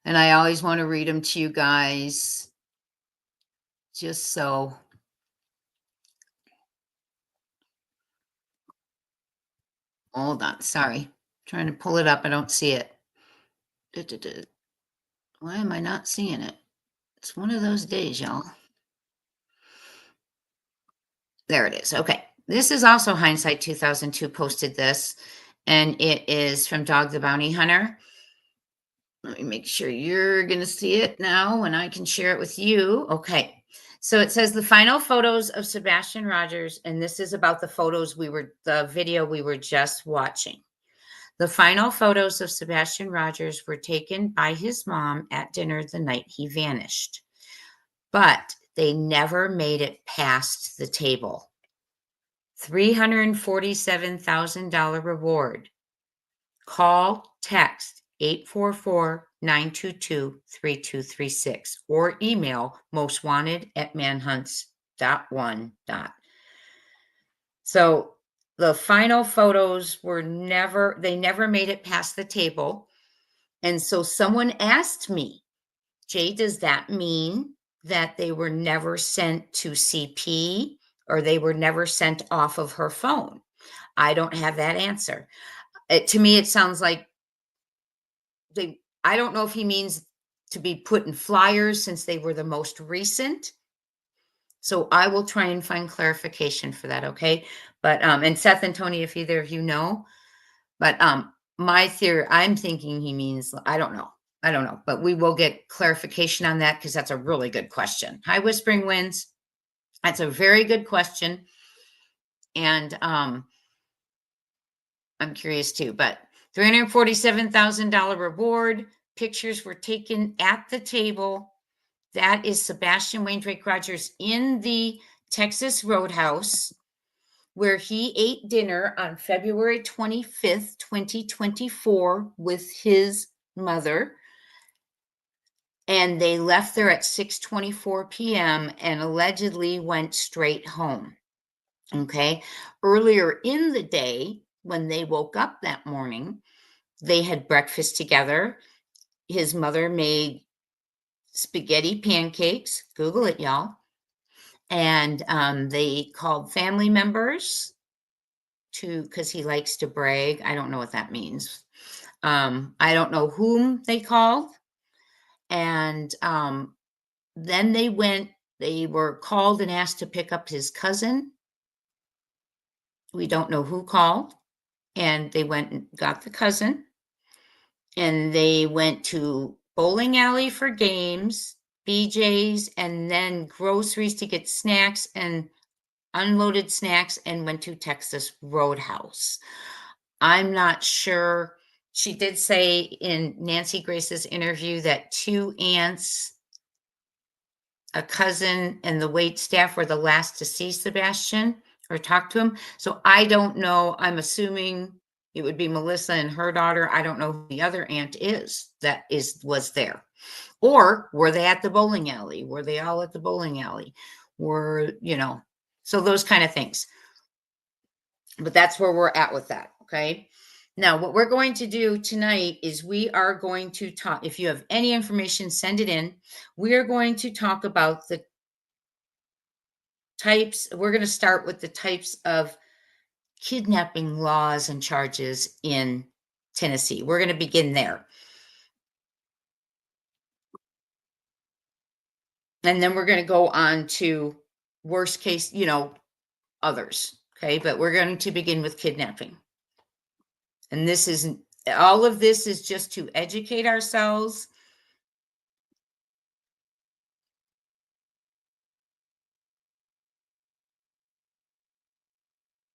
and I always want to read them to you guys. Just so. Hold on. Sorry. Trying to pull it up. I don't see it. Why am I not seeing it? It's one of those days, y'all. There it is. Okay. This is also Hindsight 2002 posted this, and it is from Dog the Bounty Hunter. Let me make sure you're going to see it now and I can share it with you. Okay. So it says the final photos of Sebastian Rogers, and this is about the video we were just watching. The final photos of Sebastian Rogers were taken by his mom at dinner the night he vanished, but they never made it past the table. $347,000 reward. Call, text 844-922-3236 or email mostwanted@manhunts.1. So the final photos they never made it past the table. And so someone asked me, Jay, does that mean that they were never sent to CP or they were never sent off of her phone? I don't have that answer. To me, it sounds like I don't know if he means to be put in flyers since they were the most recent. So I will try and find clarification for that. Okay. But, and Seth and Tony, if either of you know, but, my theory, I'm thinking he means, I don't know, but we will get clarification on that because that's a really good question. Hi, Whispering Winds. That's a very good question. And, I'm curious too, but $347,000 reward. Pictures were taken at the table. That is Sebastian Wayne Drake Rogers in the Texas Roadhouse, where he ate dinner on February 25th, 2024 with his mother. And they left there at 6:24 p.m. and allegedly went straight home. Okay. Earlier in the day, when they woke up that morning, they had breakfast together. His mother made spaghetti pancakes. Google it, y'all. And they called family members because he likes to brag. I don't know what that means. I don't know whom they called. And then they were called and asked to pick up his cousin. We don't know who called. And they went and got the cousin. And they went to bowling alley for games, BJ's, and then groceries to get snacks and unloaded snacks and went to Texas Roadhouse. I'm not sure. She did say in Nancy Grace's interview that 2 aunts, a cousin, and the wait staff were the last to see Sebastian or talk to him. So I don't know. I'm assuming it would be Melissa and her daughter. I don't know who the other aunt was there. Or were they at the bowling alley? Were they all at the bowling alley? So those kind of things. But that's where we're at with that. Okay. Now, what we're going to do tonight is we are going to talk. If you have any information, send it in. We are going to talk about the types. We're going to start with the types of kidnapping laws and charges in Tennessee. We're going to begin there. And then we're going to go on to worst case, others. Okay. But we're going to begin with kidnapping. And all of this is just to educate ourselves.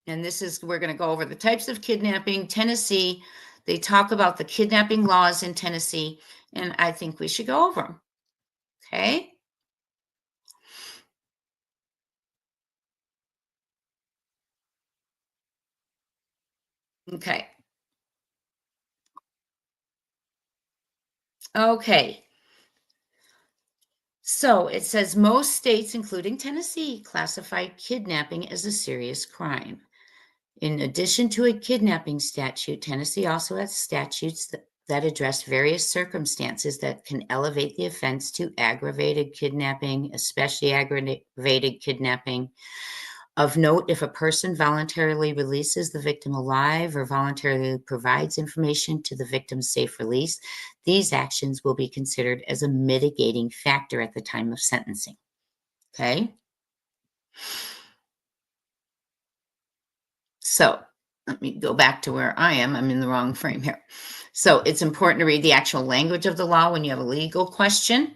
And we're going to go over the types of kidnapping. Tennessee, they talk about the kidnapping laws in Tennessee, and I think we should go over them. Okay. Okay. Okay. So it says most states, including Tennessee, classify kidnapping as a serious crime. In addition to a kidnapping statute, Tennessee also has statutes that address various circumstances that can elevate the offense to aggravated kidnapping, especially aggravated kidnapping. Of note, if a person voluntarily releases the victim alive or voluntarily provides information to the victim's safe release, these actions will be considered as a mitigating factor at the time of sentencing. Okay? So let me go back to where I am. I'm in the wrong frame here. So it's important to read the actual language of the law when you have a legal question.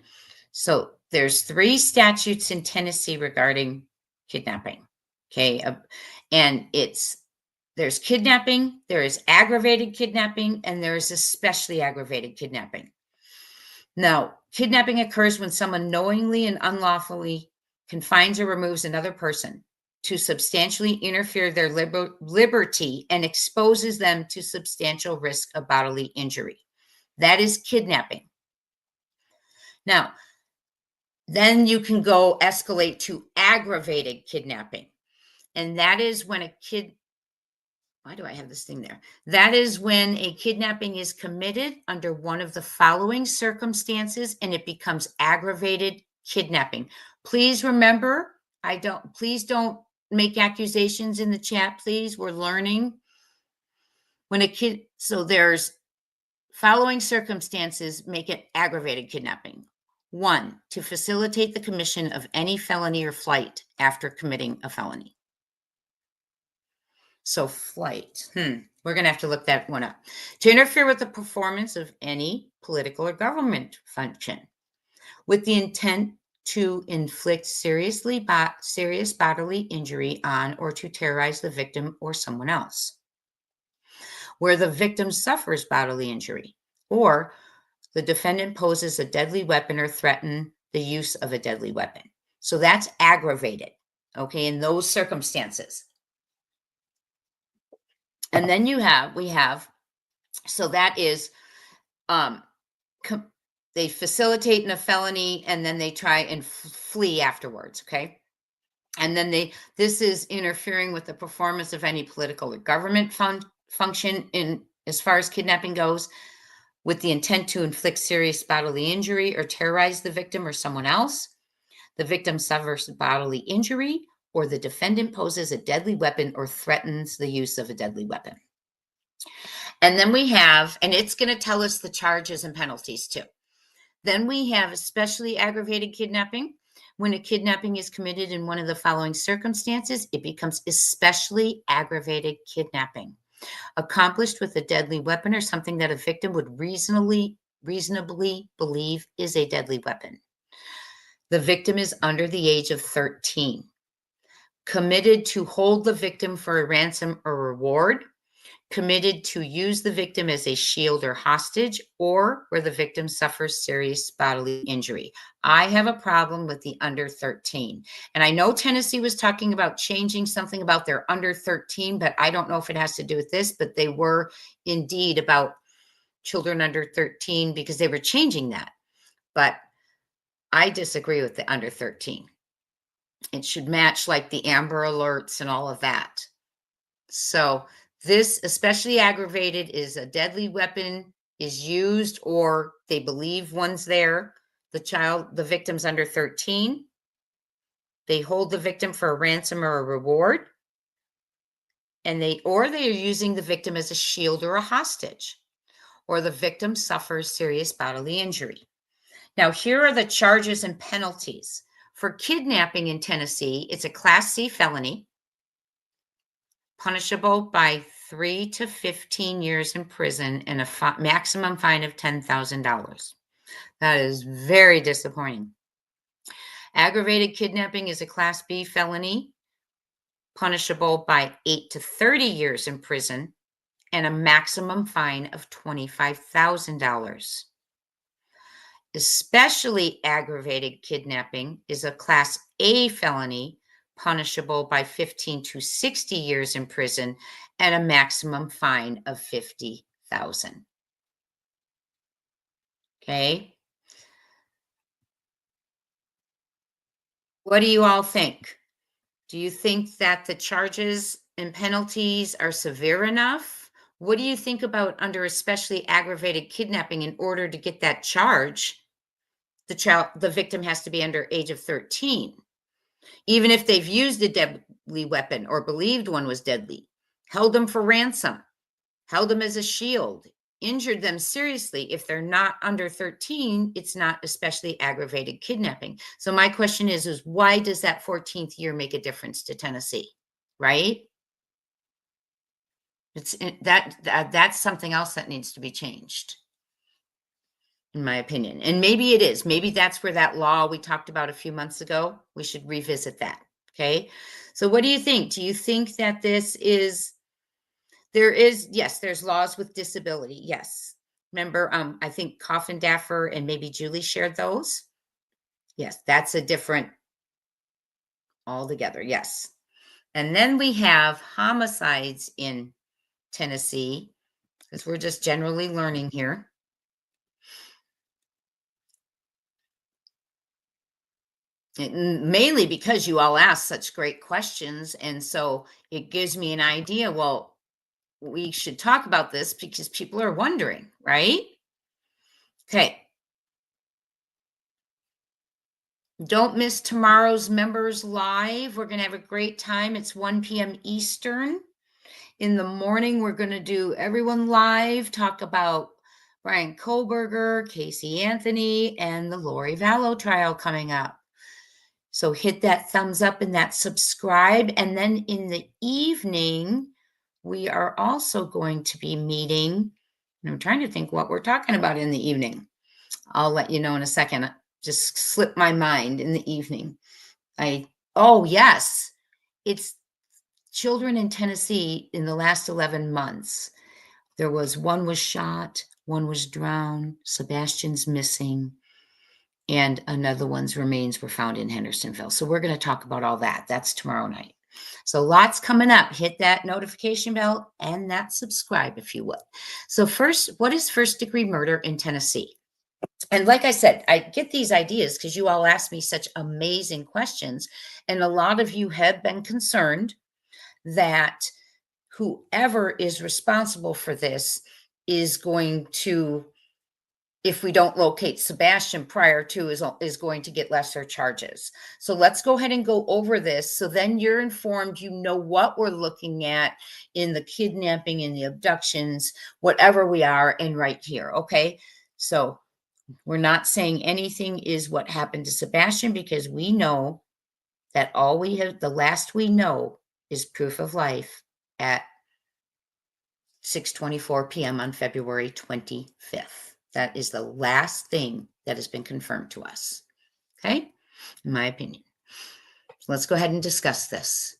So there's 3 statutes in Tennessee regarding kidnapping. Okay. And there's kidnapping, there is aggravated kidnapping, and there is especially aggravated kidnapping. Now, kidnapping occurs when someone knowingly and unlawfully confines or removes another person to substantially interfere their liberty and exposes them to substantial risk of bodily injury. That is kidnapping. Now, then you can go escalate to aggravated kidnapping. And that is when why do I have this thing there? That is when a kidnapping is committed under one of the following circumstances and it becomes aggravated kidnapping. Please remember, please don't make accusations in the chat, please. We're learning. So there's following circumstances make it aggravated kidnapping. 1, to facilitate the commission of any felony or flight after committing a felony. So flight, we're going to have to look that one up. To interfere with the performance of any political or government function with the intent to inflict serious bodily injury on or to terrorize the victim or someone else, where the victim suffers bodily injury, or the defendant poses a deadly weapon or threaten the use of a deadly weapon. So that's aggravated, okay, in those circumstances. And then so that is, they facilitate in a felony and then they try and flee afterwards, okay? And then this is interfering with the performance of any political or government function in as far as kidnapping goes, with the intent to inflict serious bodily injury or terrorize the victim or someone else. The victim suffers bodily injury, or the defendant poses a deadly weapon or threatens the use of a deadly weapon. And then we have, and it's going to tell us the charges and penalties too. Then we have especially aggravated kidnapping. When a kidnapping is committed in one of the following circumstances, it becomes especially aggravated kidnapping. Accomplished with a deadly weapon or something that a victim would reasonably believe is a deadly weapon. The victim is under the age of 13. Committed to hold the victim for a ransom or reward. Committed to use the victim as a shield or hostage, or where the victim suffers serious bodily injury. I have a problem with the under 13. And I know Tennessee was talking about changing something about their under 13, but I don't know if it has to do with this, but they were indeed about children under 13 because they were changing that. But I disagree with the under 13. It should match like the Amber Alerts and all of that. So this, especially aggravated, is a deadly weapon is used or they believe one's there. The victim's under 13. They hold the victim for a ransom or a reward. And they are using the victim as a shield or a hostage. Or the victim suffers serious bodily injury. Now, here are the charges and penalties. For kidnapping in Tennessee, it's a Class C felony, punishable by 3 to 15 years in prison and a maximum fine of $10,000. That is very disappointing. Aggravated kidnapping is a Class B felony, punishable by 8 to 30 years in prison and a maximum fine of $25,000. Especially aggravated kidnapping is a Class A felony, punishable by 15 to 60 years in prison and a maximum fine of $50,000. Okay. What do you all think? Do you think that the charges and penalties are severe enough? What do you think about under especially aggravated kidnapping? In order to get that charge, the victim has to be under age of 13. Even if they've used a deadly weapon or believed one was deadly, held them for ransom, held them as a shield, injured them seriously. If they're not under 13, it's not especially aggravated kidnapping. So my question is why does that 14th year make a difference to Tennessee, right? That's something else that needs to be changed, in my opinion. And maybe it is. Maybe that's where that law we talked about a few months ago, we should revisit that. Okay. So what do you think? Do you think that yes, there's laws with disability. Yes. Remember, I think Coffin Daffer and maybe Julie shared those. Yes, that's a different altogether. Yes. And then we have homicides in Tennessee, because we're just generally learning here. Mainly because you all ask such great questions. And so it gives me an idea. Well, we should talk about this because people are wondering, right? Okay. Don't miss tomorrow's members live. We're going to have a great time. It's 1 p.m. Eastern. In the morning, we're going to do everyone live, talk about Brian Kohlberger, Casey Anthony, and the Lori Vallow trial coming up. So hit that thumbs up and that subscribe. And then in the evening, we are also going to be meeting. And I'm trying to think what we're talking about in the evening. I'll let you know in a second. Just slipped my mind in the evening. Oh, yes. It's children in Tennessee in the last 11 months. One was shot, one was drowned, Sebastian's missing, and another one's remains were found in Hendersonville. So we're going to talk about all that. That's tomorrow night. So lots coming up. Hit that notification bell and that subscribe if you would. So first, what is first-degree murder in Tennessee? And like I said, I get these ideas because you all ask me such amazing questions. And a lot of you have been concerned that whoever is responsible for this is going to, if we don't locate Sebastian prior to, is going to get lesser charges. So let's go ahead and go over this. So then you're informed, you know what we're looking at in the kidnapping and the abductions, whatever we are, and right here. Okay. So we're not saying anything is what happened to Sebastian because we know that the last we know is proof of life at 6:24 p.m. on February 25th. That is the last thing that has been confirmed to us. Okay, in my opinion. So let's go ahead and discuss this.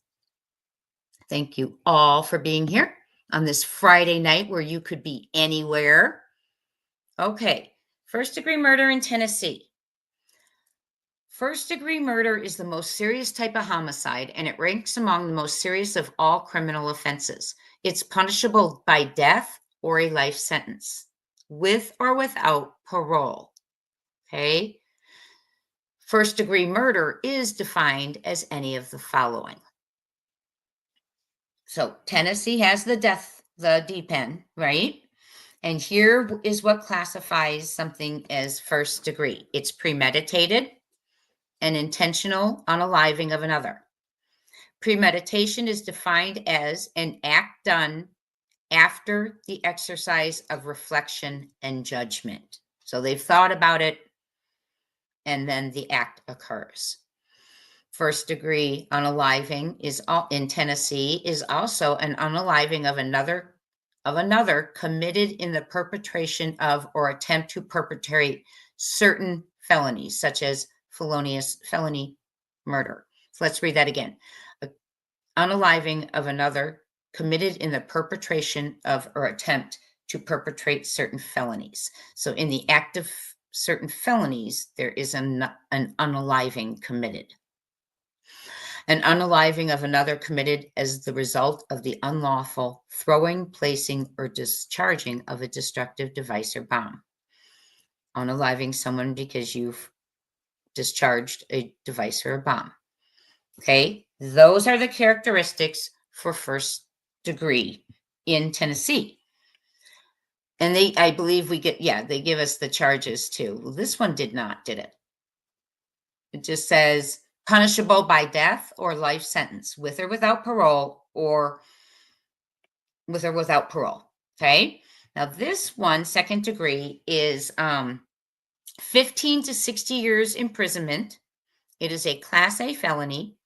Thank you all for being here on this Friday night where you could be anywhere. Okay, first-degree murder in Tennessee. First-degree murder is the most serious type of homicide, and it ranks among the most serious of all criminal offenses. It's punishable by death or a life sentence, with or without parole. Okay? First-degree murder is defined as any of the following. So Tennessee has the DPEN, right? And here is what classifies something as first degree. It's premeditated and intentional unaliving of another. Premeditation is defined as an act done after the exercise of reflection and judgment. So they've thought about it, and then the act occurs. First degree unaliving in Tennessee is also an unaliving of another committed in the perpetration of or attempt to perpetrate certain felonies, such as felony murder. So let's read that again. Unaliving of another committed in the perpetration of or attempt to perpetrate certain felonies. So in the act of certain felonies, there is an unaliving committed. An unaliving of another committed as the result of the unlawful throwing, placing, or discharging of a destructive device or bomb. Unaliving someone because you've discharged a device or a bomb. Okay, those are the characteristics for first degree in Tennessee. And I believe they give us the charges too. Well, this one did not, did it? It just says punishable by death or life sentence, with or without parole, or with or without parole. Okay, now this one, second degree, is 15 to 60 years imprisonment. It is a Class A felony.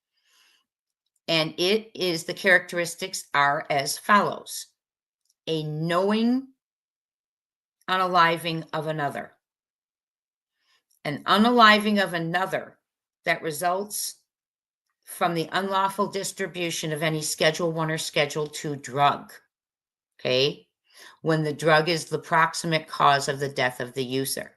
And the characteristics are as follows. a knowing unaliving of another. An unaliving of another that results from the unlawful distribution of any Schedule I or Schedule II drug, okay, when the drug is the proximate cause of the death of the user.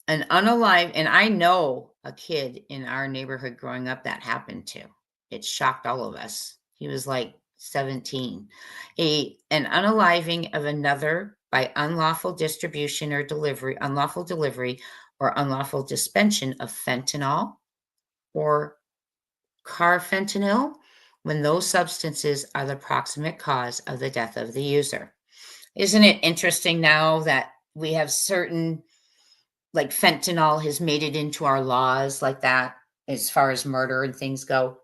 An unalive, and I know a kid in our neighborhood growing up that happened to. It shocked all of us. He was like 17. An unaliving of another by unlawful distribution or delivery, unlawful delivery or unlawful dispensation of fentanyl or carfentanil, when those substances are the proximate cause of the death of the user. Isn't it interesting now that we have certain, like fentanyl has made it into our laws like that, as far as murder and things go?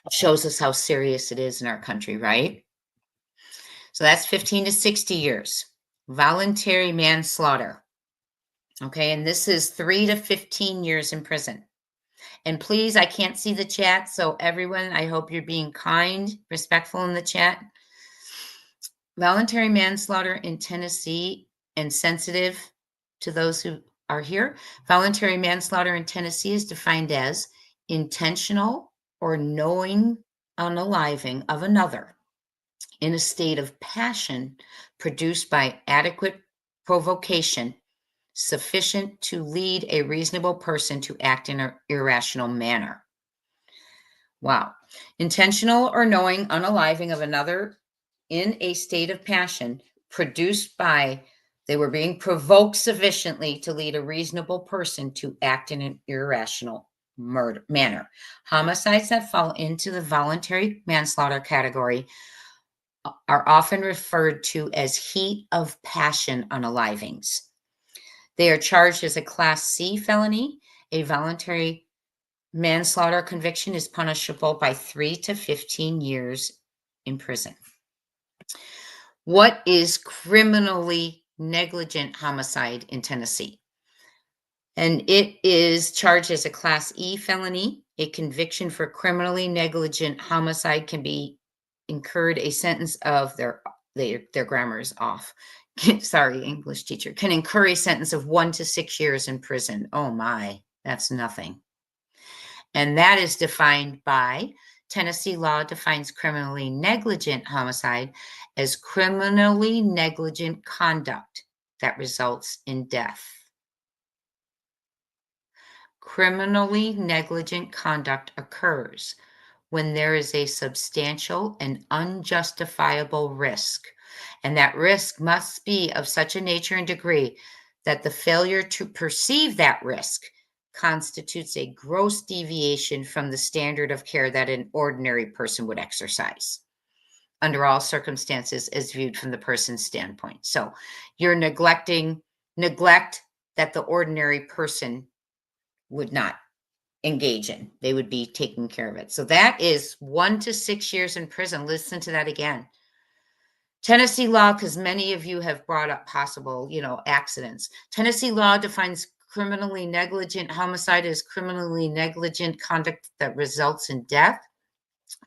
It shows us how serious it is in our country, right? So that's 15 to 60 years. Voluntary manslaughter. Okay, and this is 3 to 15 years in prison. And please, I can't see the chat, so everyone, I hope you're being kind, respectful in the chat. Voluntary manslaughter in Tennessee, and sensitive to those who are here. Voluntary manslaughter in Tennessee is defined as intentional or knowing unaliving of another in a state of passion produced by adequate provocation sufficient to lead a reasonable person to act in an irrational manner. Wow. Intentional or knowing unaliving of another in a state of passion produced by, they were being provoked sufficiently to lead a reasonable person to act in an irrational manner. Homicides that fall into the voluntary manslaughter category are often referred to as heat of passion unalivings. They are charged as a Class C felony. A voluntary manslaughter conviction is punishable by 3 to 15 years in prison. What is criminally negligent homicide in Tennessee? And it is charged as a Class E felony. A conviction for criminally negligent homicide can be incurred a sentence of their grammar is off. Sorry, English teacher, can incur a sentence of 1 to 6 years in prison. Oh my, that's nothing. And that is defined by Tennessee law defines criminally negligent homicide as criminally negligent conduct that results in death. Criminally negligent conduct occurs when there is a substantial and unjustifiable risk, and that risk must be of such a nature and degree that the failure to perceive that risk constitutes a gross deviation from the standard of care that an ordinary person would exercise under all circumstances as viewed from the person's standpoint. So you're neglect that the ordinary person would not engage in. They would be taking care of it. So that is 1 to 6 years in prison. Listen to that again. Tennessee law, because many of you have brought up possible, accidents. Tennessee law defines criminally negligent homicide as criminally negligent conduct that results in death.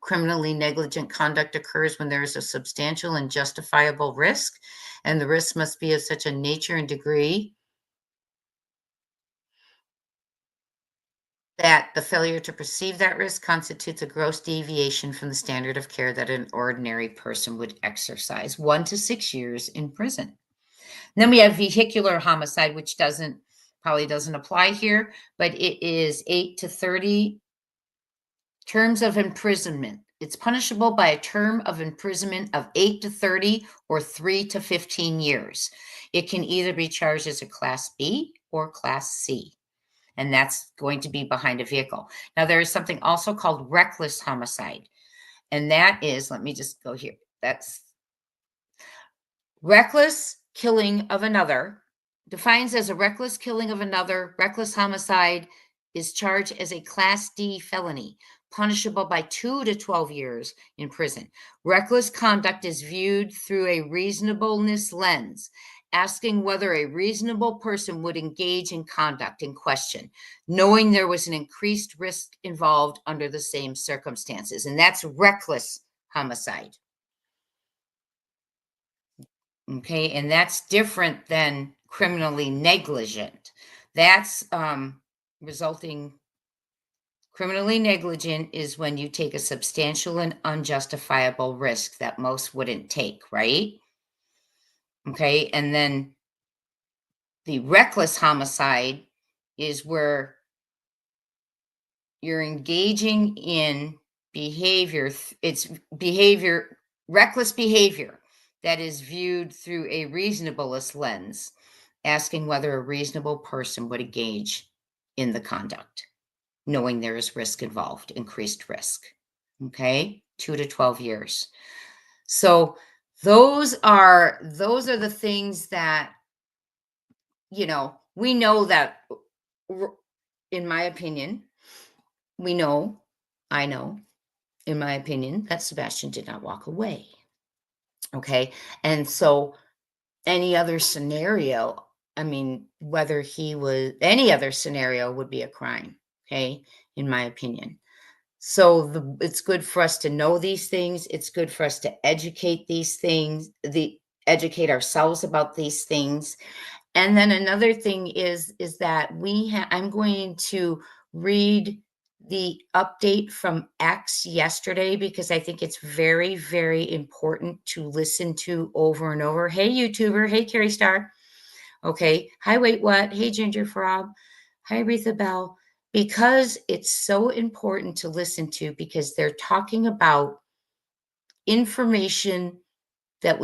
Criminally negligent conduct occurs when there is a substantial and justifiable risk, and the risk must be of such a nature and degree that the failure to perceive that risk constitutes a gross deviation from the standard of care that an ordinary person would exercise. 1 to 6 years in prison. And then we have vehicular homicide, which probably doesn't apply here, but it is 8 to 30 terms of imprisonment. It's punishable by a term of imprisonment of 8 to 30 or 3 to 15 years. It can either be charged as a Class B or Class C, and that's going to be behind a vehicle. Now, there is something also called reckless homicide, and that is, let me just go here. That's reckless killing of another, defines as a reckless killing of another. Reckless homicide is charged as a Class D felony, punishable by 2 to 12 years in prison. Reckless conduct is viewed through a reasonableness lens, asking whether a reasonable person would engage in conduct in question, knowing there was an increased risk involved under the same circumstances. And that's reckless homicide. Okay, and that's different than criminally negligent. That's resulting. Criminally negligent is when you take a substantial and unjustifiable risk that most wouldn't take, right? Okay, and then the reckless homicide is where you're engaging in behavior. It's behavior, reckless behavior that is viewed through a reasonableness lens, asking whether a reasonable person would engage in the conduct, knowing there is risk involved, increased risk. Okay, 2 to 12 years. So those are the things that, you know, we know that, in my opinion, I know, in my opinion, that Sebastian did not walk away. Okay. And so any other scenario, I mean, whether he was, any other scenario would be a crime. Okay. In my opinion. So it's good for us to know these things. It's good for us to educate these things, educate ourselves about these things. And then another thing is that I'm going to read the update from X yesterday because I think it's very, very important to listen to over and over. Hey, YouTuber. Hey, Carrie Star. Okay. Hi, Wait What? Hey, Ginger Frog. Hi, Aretha Bell. Because it's so important to listen to because they're talking about information that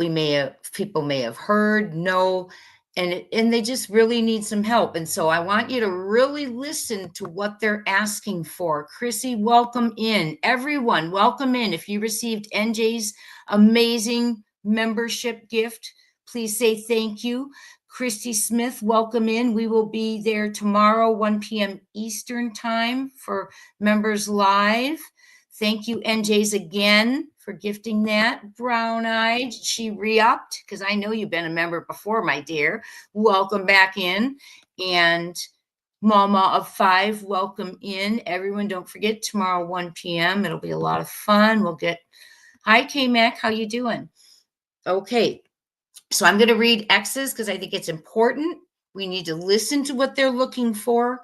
people may have heard, know, and they just really need some help. And so I want you to really listen to what they're asking for. Chrissy, welcome in. Everyone, welcome in. If you received NJ's amazing membership gift, please say thank you. Christy Smith, welcome in. We will be there tomorrow, 1 p.m. Eastern time for Members Live. Thank you, NJ's, again for gifting that. Brown Eyed, she re-upped because I know you've been a member before, my dear. Welcome back in. And Mama of 5, welcome in. Everyone, don't forget tomorrow, 1 p.m. It'll be a lot of fun. Hi, K-Mac, how you doing? Okay, so I'm going to read X's because I think it's important. We need to listen to what they're looking for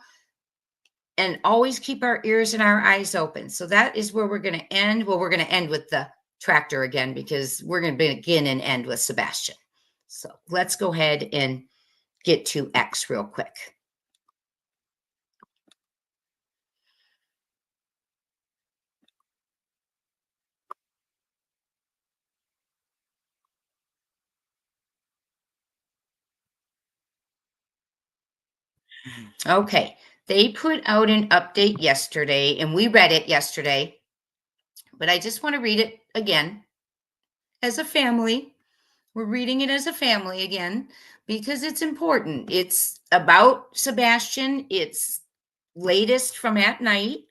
and always keep our ears and our eyes open. So that is where we're going to end. Well, we're going to end with the tractor again because we're going to begin and end with Sebastian. So let's go ahead and get to X real quick. Okay, they put out an update yesterday and we read it yesterday, but I just want to read it again as a family. We're reading it as a family again because it's important. It's about Sebastian. It's latest from at night.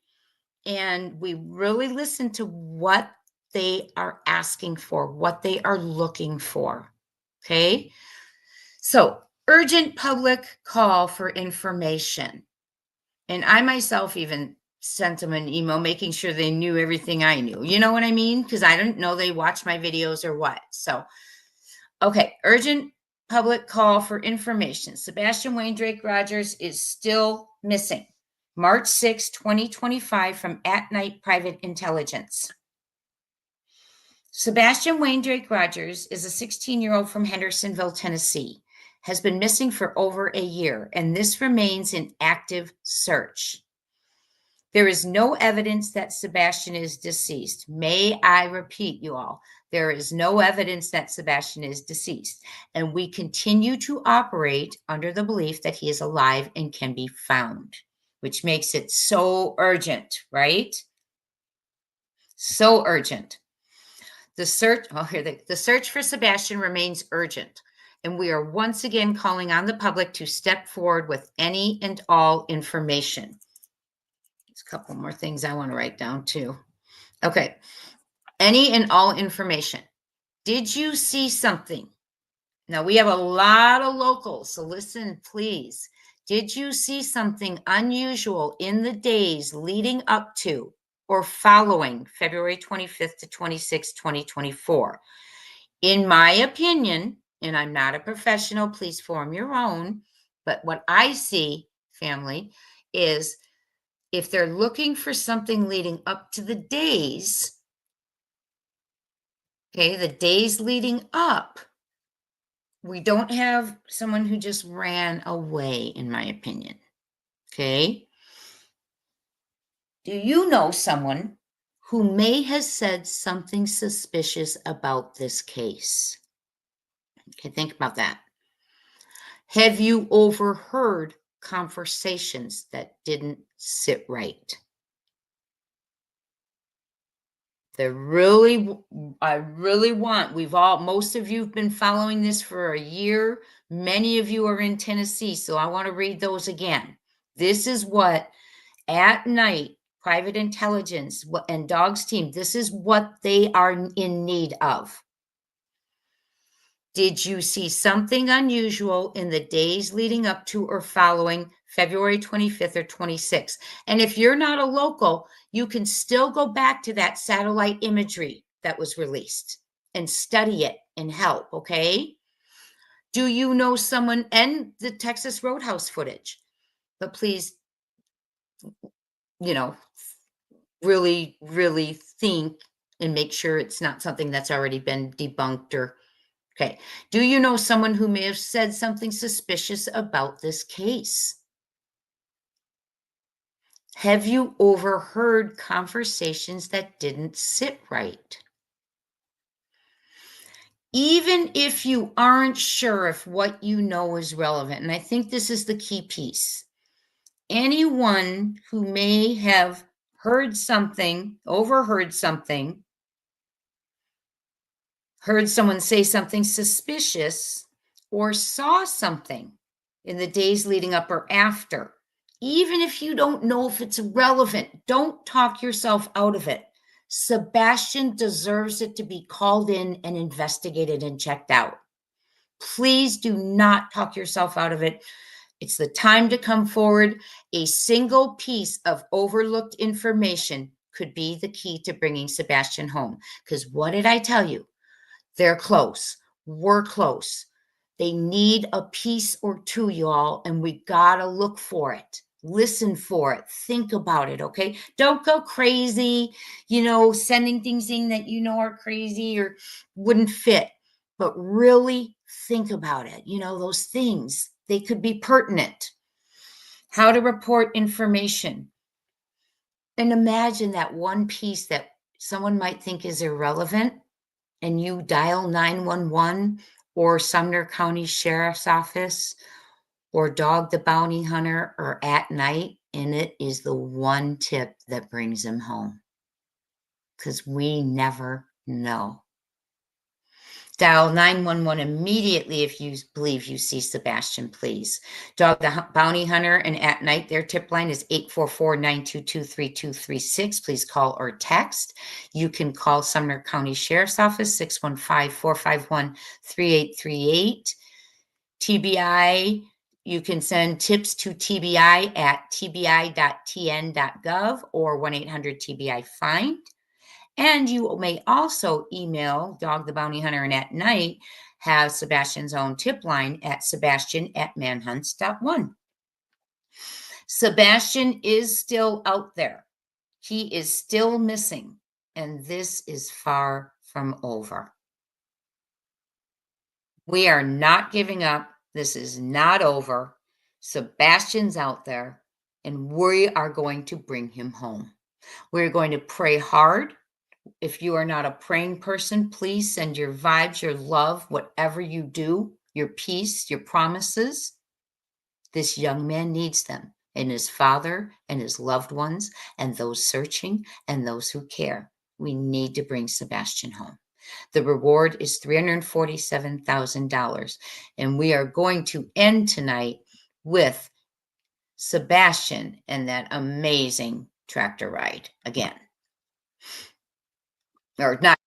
And we really listen to what they are asking for, what they are looking for. Okay. So, urgent public call for information. And I myself even sent them an email making sure they knew everything I knew. You know what I mean? Because I didn't know they watched my videos or what. So, okay, urgent public call for information. Sebastian Wayne Rogers is still missing. March 6, 2025 from At Night Private Intelligence. Sebastian Wayne Rogers is a 16-year-old from Hendersonville, Tennessee, has been missing for over a year, and this remains an active search. There is no evidence that Sebastian is deceased. May I repeat, you all, there is no evidence that Sebastian is deceased, and we continue to operate under the belief that he is alive and can be found, which makes it so urgent, right? So urgent. The search for Sebastian remains urgent, and we are once again calling on the public to step forward with any and all information. There's a couple more things I want to write down too. Okay. Any and all information. Did you see something? Now, we have a lot of locals, so listen, please. Did you see something unusual in the days leading up to or following February 25th to 26th, 2024. In my opinion, and I'm not a professional, please form your own, but what I see, family, is if they're looking for something leading up to the days, okay, the days leading up, we don't have someone who just ran away, in my opinion, okay? Do you know someone who may have said something suspicious about this case? Okay, think about that. Have you overheard conversations that didn't sit right? I really want, most of you have been following this for a year. Many of you are in Tennessee, so I want to read those again. This is what at night, private intelligence and dogs team, this is what they are in need of. Did you see something unusual in the days leading up to or following February 25th or 26th? And if you're not a local, you can still go back to that satellite imagery that was released and study it and help, okay? Do you know someone, and the Texas Roadhouse footage? But please, really, really think and make sure it's not something that's already been debunked or, okay. Do you know someone who may have said something suspicious about this case? Have you overheard conversations that didn't sit right? Even if you aren't sure if what you know is relevant, and I think this is the key piece, anyone who may have heard something, overheard something, heard someone say something suspicious, or saw something in the days leading up or after, even if you don't know if it's relevant, don't talk yourself out of it. Sebastian deserves it to be called in and investigated and checked out. Please do not talk yourself out of it. It's the time to come forward. A single piece of overlooked information could be the key to bringing Sebastian home. Because what did I tell you? They're close. We're close. They need a piece or two, y'all, and we gotta look for it. Listen for it. Think about it, okay? Don't go crazy, sending things in that are crazy or wouldn't fit. But really think about it. Those things, they could be pertinent. How to report information. And imagine that one piece that someone might think is irrelevant, and you dial 911 or Sumner County Sheriff's Office or Dog the Bounty Hunter or at night, and it is the one tip that brings him home. Because we never know. Dial 911 immediately if you believe you see Sebastian, please. Dog the Bounty Hunter and at night, their tip line is 844-922-3236. Please call or text. You can call Sumner County Sheriff's Office, 615-451-3838. TBI, you can send tips to TBI at tbi.tn.gov or 1-800-TBI-FIND. And you may also email Dog the Bounty Hunter and at night have Sebastian's own tip line at sebastian@manhunts.one. Sebastian is still out there. He is still missing, and this is far from over. We are not giving up. This is not over. Sebastian's out there, and we are going to bring him home. We're going to pray hard. If you are not a praying person, please send your vibes, your love, whatever you do, your peace, your promises. This young man needs them, and his father and his loved ones and those searching and those who care. We need to bring Sebastian home. The reward is $347,000, and we are going to end tonight with Sebastian and that amazing tractor ride again. Or not,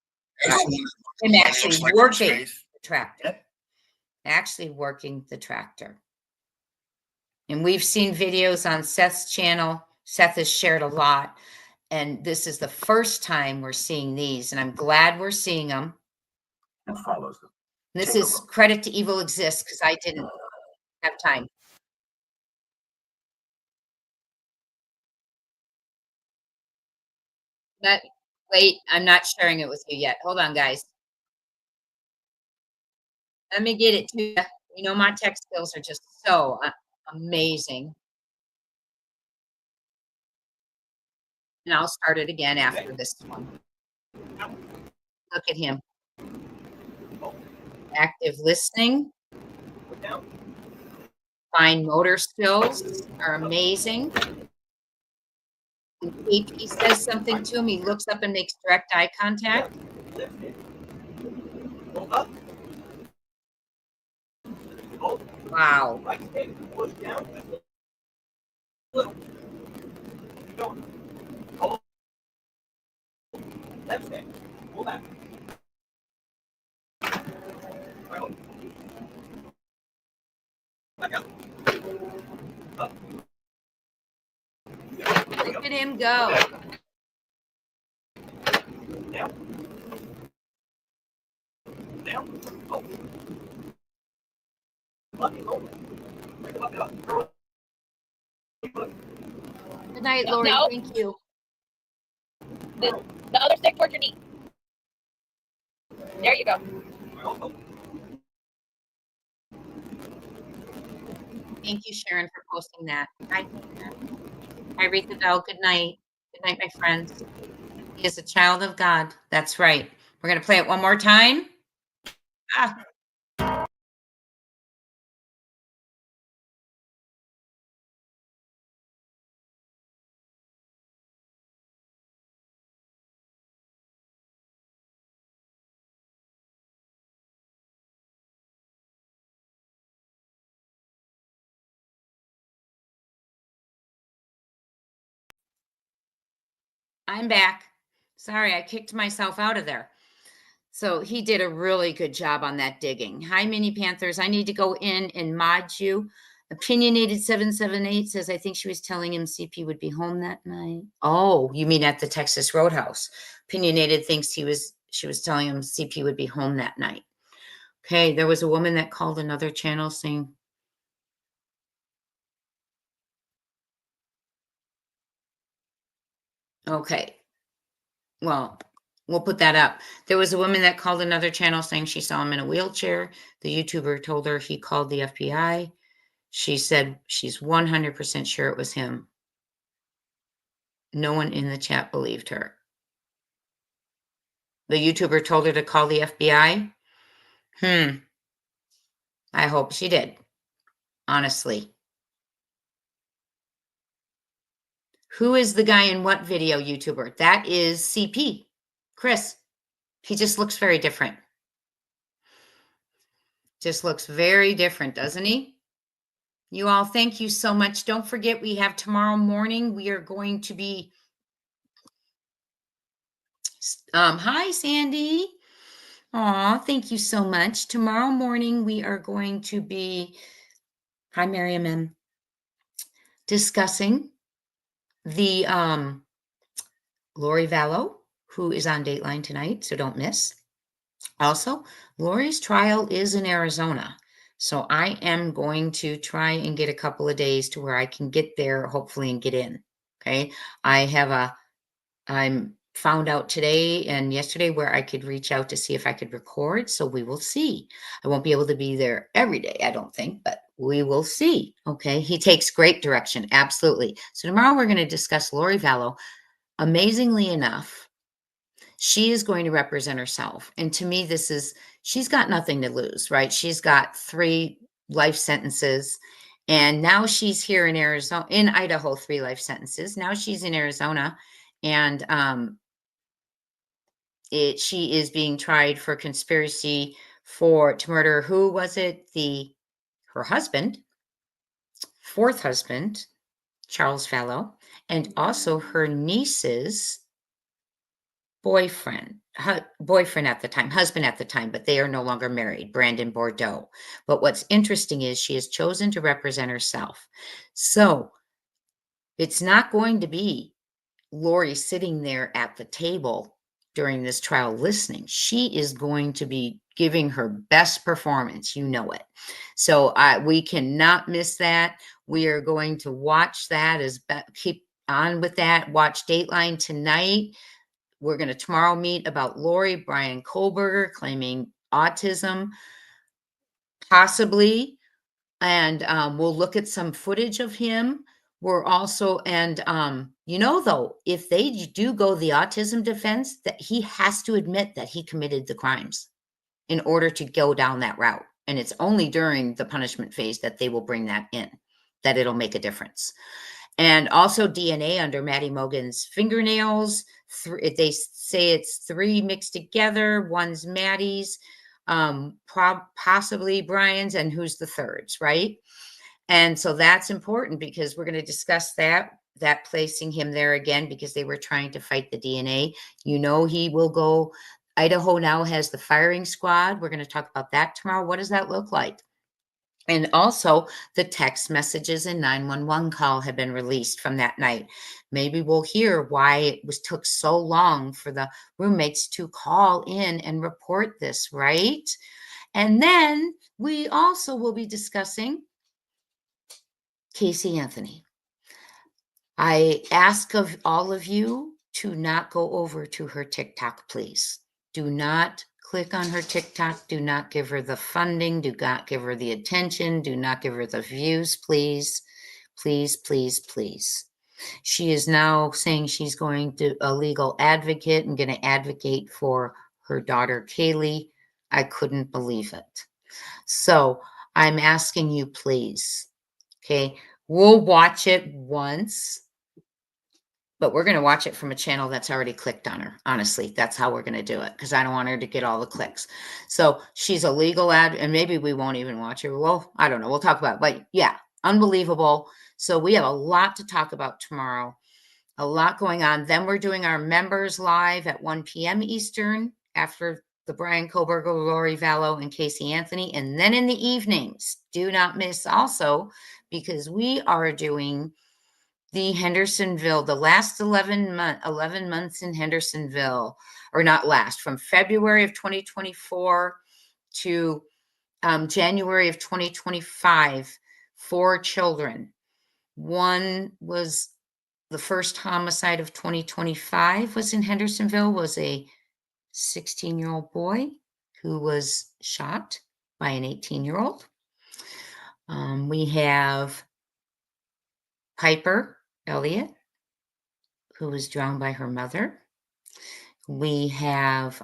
him actually working the tractor. Actually working the tractor. And we've seen videos on Seth's channel. Seth has shared a lot. And this is the first time we're seeing these, and I'm glad we're seeing them. And follows them. This is credit to Evil Exists because I didn't have time. Wait, I'm not sharing it with you yet. Hold on, guys. Let me get it to you. You know, my tech skills are just so amazing. And I'll start it again after this one. Look at him. Active listening. Fine motor skills are amazing. When KP says something to him, he looks up and makes direct eye contact. Wow. Look at him go. Good night, Lori. No. Thank you. The other stick towards your knee. There you go. Thank you, Sharon, for posting that. I read the bell. Good night. Good night, my friends. He is a child of God. That's right. We're going to play it one more time. Ah. I'm back. Sorry, I kicked myself out of there. So he did a really good job on that digging. Hi, Mini Panthers. I need to go in and mod you. Opinionated 778 says, I think she was telling him CP would be home that night. Oh, you mean at the Texas Roadhouse. Opinionated thinks she was telling him CP would be home that night. Okay, there was a woman that called another channel saying, okay, well, we'll put that up. There was a woman that called another channel saying she saw him in a wheelchair. The YouTuber told her he called the FBI. She said she's 100% sure it was him. No one in the chat believed her. The YouTuber told her to call the FBI. I hope she did. Honestly. Who is the guy in what video, YouTuber? That is CP. Chris. He just looks very different. Just looks very different, doesn't he? You all, thank you so much. Don't forget, we have tomorrow morning. We are going to be... hi, Sandy. Aw, thank you so much. Tomorrow morning, we are going to be... Hi, Miriam M. Discussing the Lori Vallow, who is on Dateline tonight, so don't miss. Also, Lori's trial is in Arizona, so I am going to try and get a couple of days to where I can get there, hopefully, and get in. Okay, I'm found out today and yesterday where I could reach out to see if I could record, so we will see. I won't be able to be there every day, I don't think, but we will see. Okay, he takes great direction, absolutely. So tomorrow we're going to discuss Lori Vallow. Amazingly enough, she is going to represent herself. And to me, she's got nothing to lose, right? She's got 3 life sentences. And now she's here in Arizona, in Idaho, 3 life sentences. Now she's in Arizona. And she is being tried for conspiracy to murder, who was it? Her husband, 4th husband, Charles Vallow, and also her niece's boyfriend at the time, husband at the time, but they are no longer married, Brandon Bordeaux. But what's interesting is she has chosen to represent herself. So it's not going to be Lori sitting there at the table during this trial listening, she is going to be giving her best performance. You know it. So we cannot miss that. We are going to watch that, keep on with that. Watch Dateline tonight. We're going to tomorrow meet about Lori Brian Kohlberger claiming autism, possibly. And we'll look at some footage of him. We're also, and though, if they do go the autism defense, that he has to admit that he committed the crimes in order to go down that route. And it's only during the punishment phase that they will bring that in, that it'll make a difference. And also DNA under Maddie Mogan's fingernails. They say it's 3 mixed together. One's Maddie's, possibly Brian's, and who's the thirds, right? And so that's important because we're going to discuss that placing him there again, because they were trying to fight the DNA. He will go. Idaho now has the firing squad. We're going to talk about that tomorrow. What does that look like? And also the text messages and 911 call have been released from that night. Maybe we'll hear why it took so long for the roommates to call in and report this, right? And then we also will be discussing Casey Anthony. I ask of all of you to not go over to her TikTok, please. Do not click on her TikTok. Do not give her the funding. Do not give her the attention. Do not give her the views, please. Please, please, please. She is now saying she's going to a legal advocate and going to advocate for her daughter, Kaylee. I couldn't believe it. So I'm asking you, please. Okay. We'll watch it once, but we're going to watch it from a channel that's already clicked on her. Honestly, that's how we're going to do it, because I don't want her to get all the clicks. So she's a legal ad, and maybe we won't even watch her. Well, I don't know. We'll talk about it. But yeah, unbelievable. So we have a lot to talk about tomorrow, a lot going on. Then we're doing our members live at 1 p.m. Eastern after the Brian Kohlberger, Lori Vallow, and Casey Anthony. And then in the evenings, do not miss also, because we are doing the Hendersonville, the last 11 months in Hendersonville, or not last, from February of 2024 to January of 2025, 4 children. One was the first homicide of 2025 was in Hendersonville, was a 16-year-old boy who was shot by an 18-year-old. We have Piper Elliott, who was drowned by her mother. We have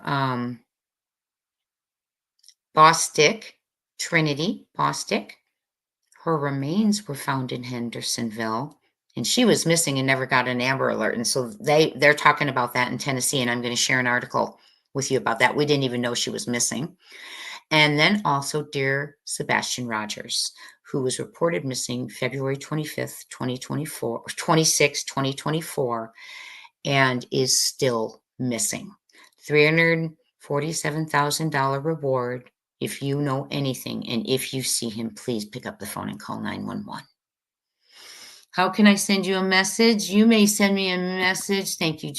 Bostic, Trinity Bostic. Her remains were found in Hendersonville, and she was missing and never got an Amber Alert. And so they're talking about that in Tennessee, and I'm going to share an article with you about that. We didn't even know she was missing. And then also dear Sebastian Rogers, who was reported missing February 25th, 2024, and is still missing. $347,000 reward. If you know anything, and if you see him, please pick up the phone and call 911. How can I send you a message? You may send me a message. Thank you,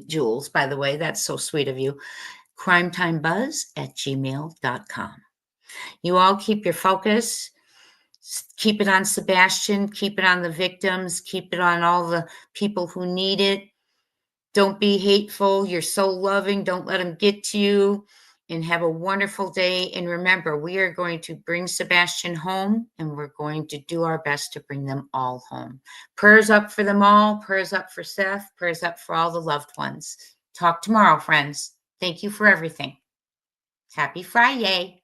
Jules, by the way. That's so sweet of you. crimetimebuzz@gmail.com. You all keep your focus. Keep it on Sebastian. Keep it on the victims. Keep it on all the people who need it. Don't be hateful. You're so loving. Don't let them get to you. And have a wonderful day. And remember, we are going to bring Sebastian home, and we're going to do our best to bring them all home. Prayers up for them all. Prayers up for Seth. Prayers up for all the loved ones. Talk tomorrow, friends. Thank you for everything. Happy Friday.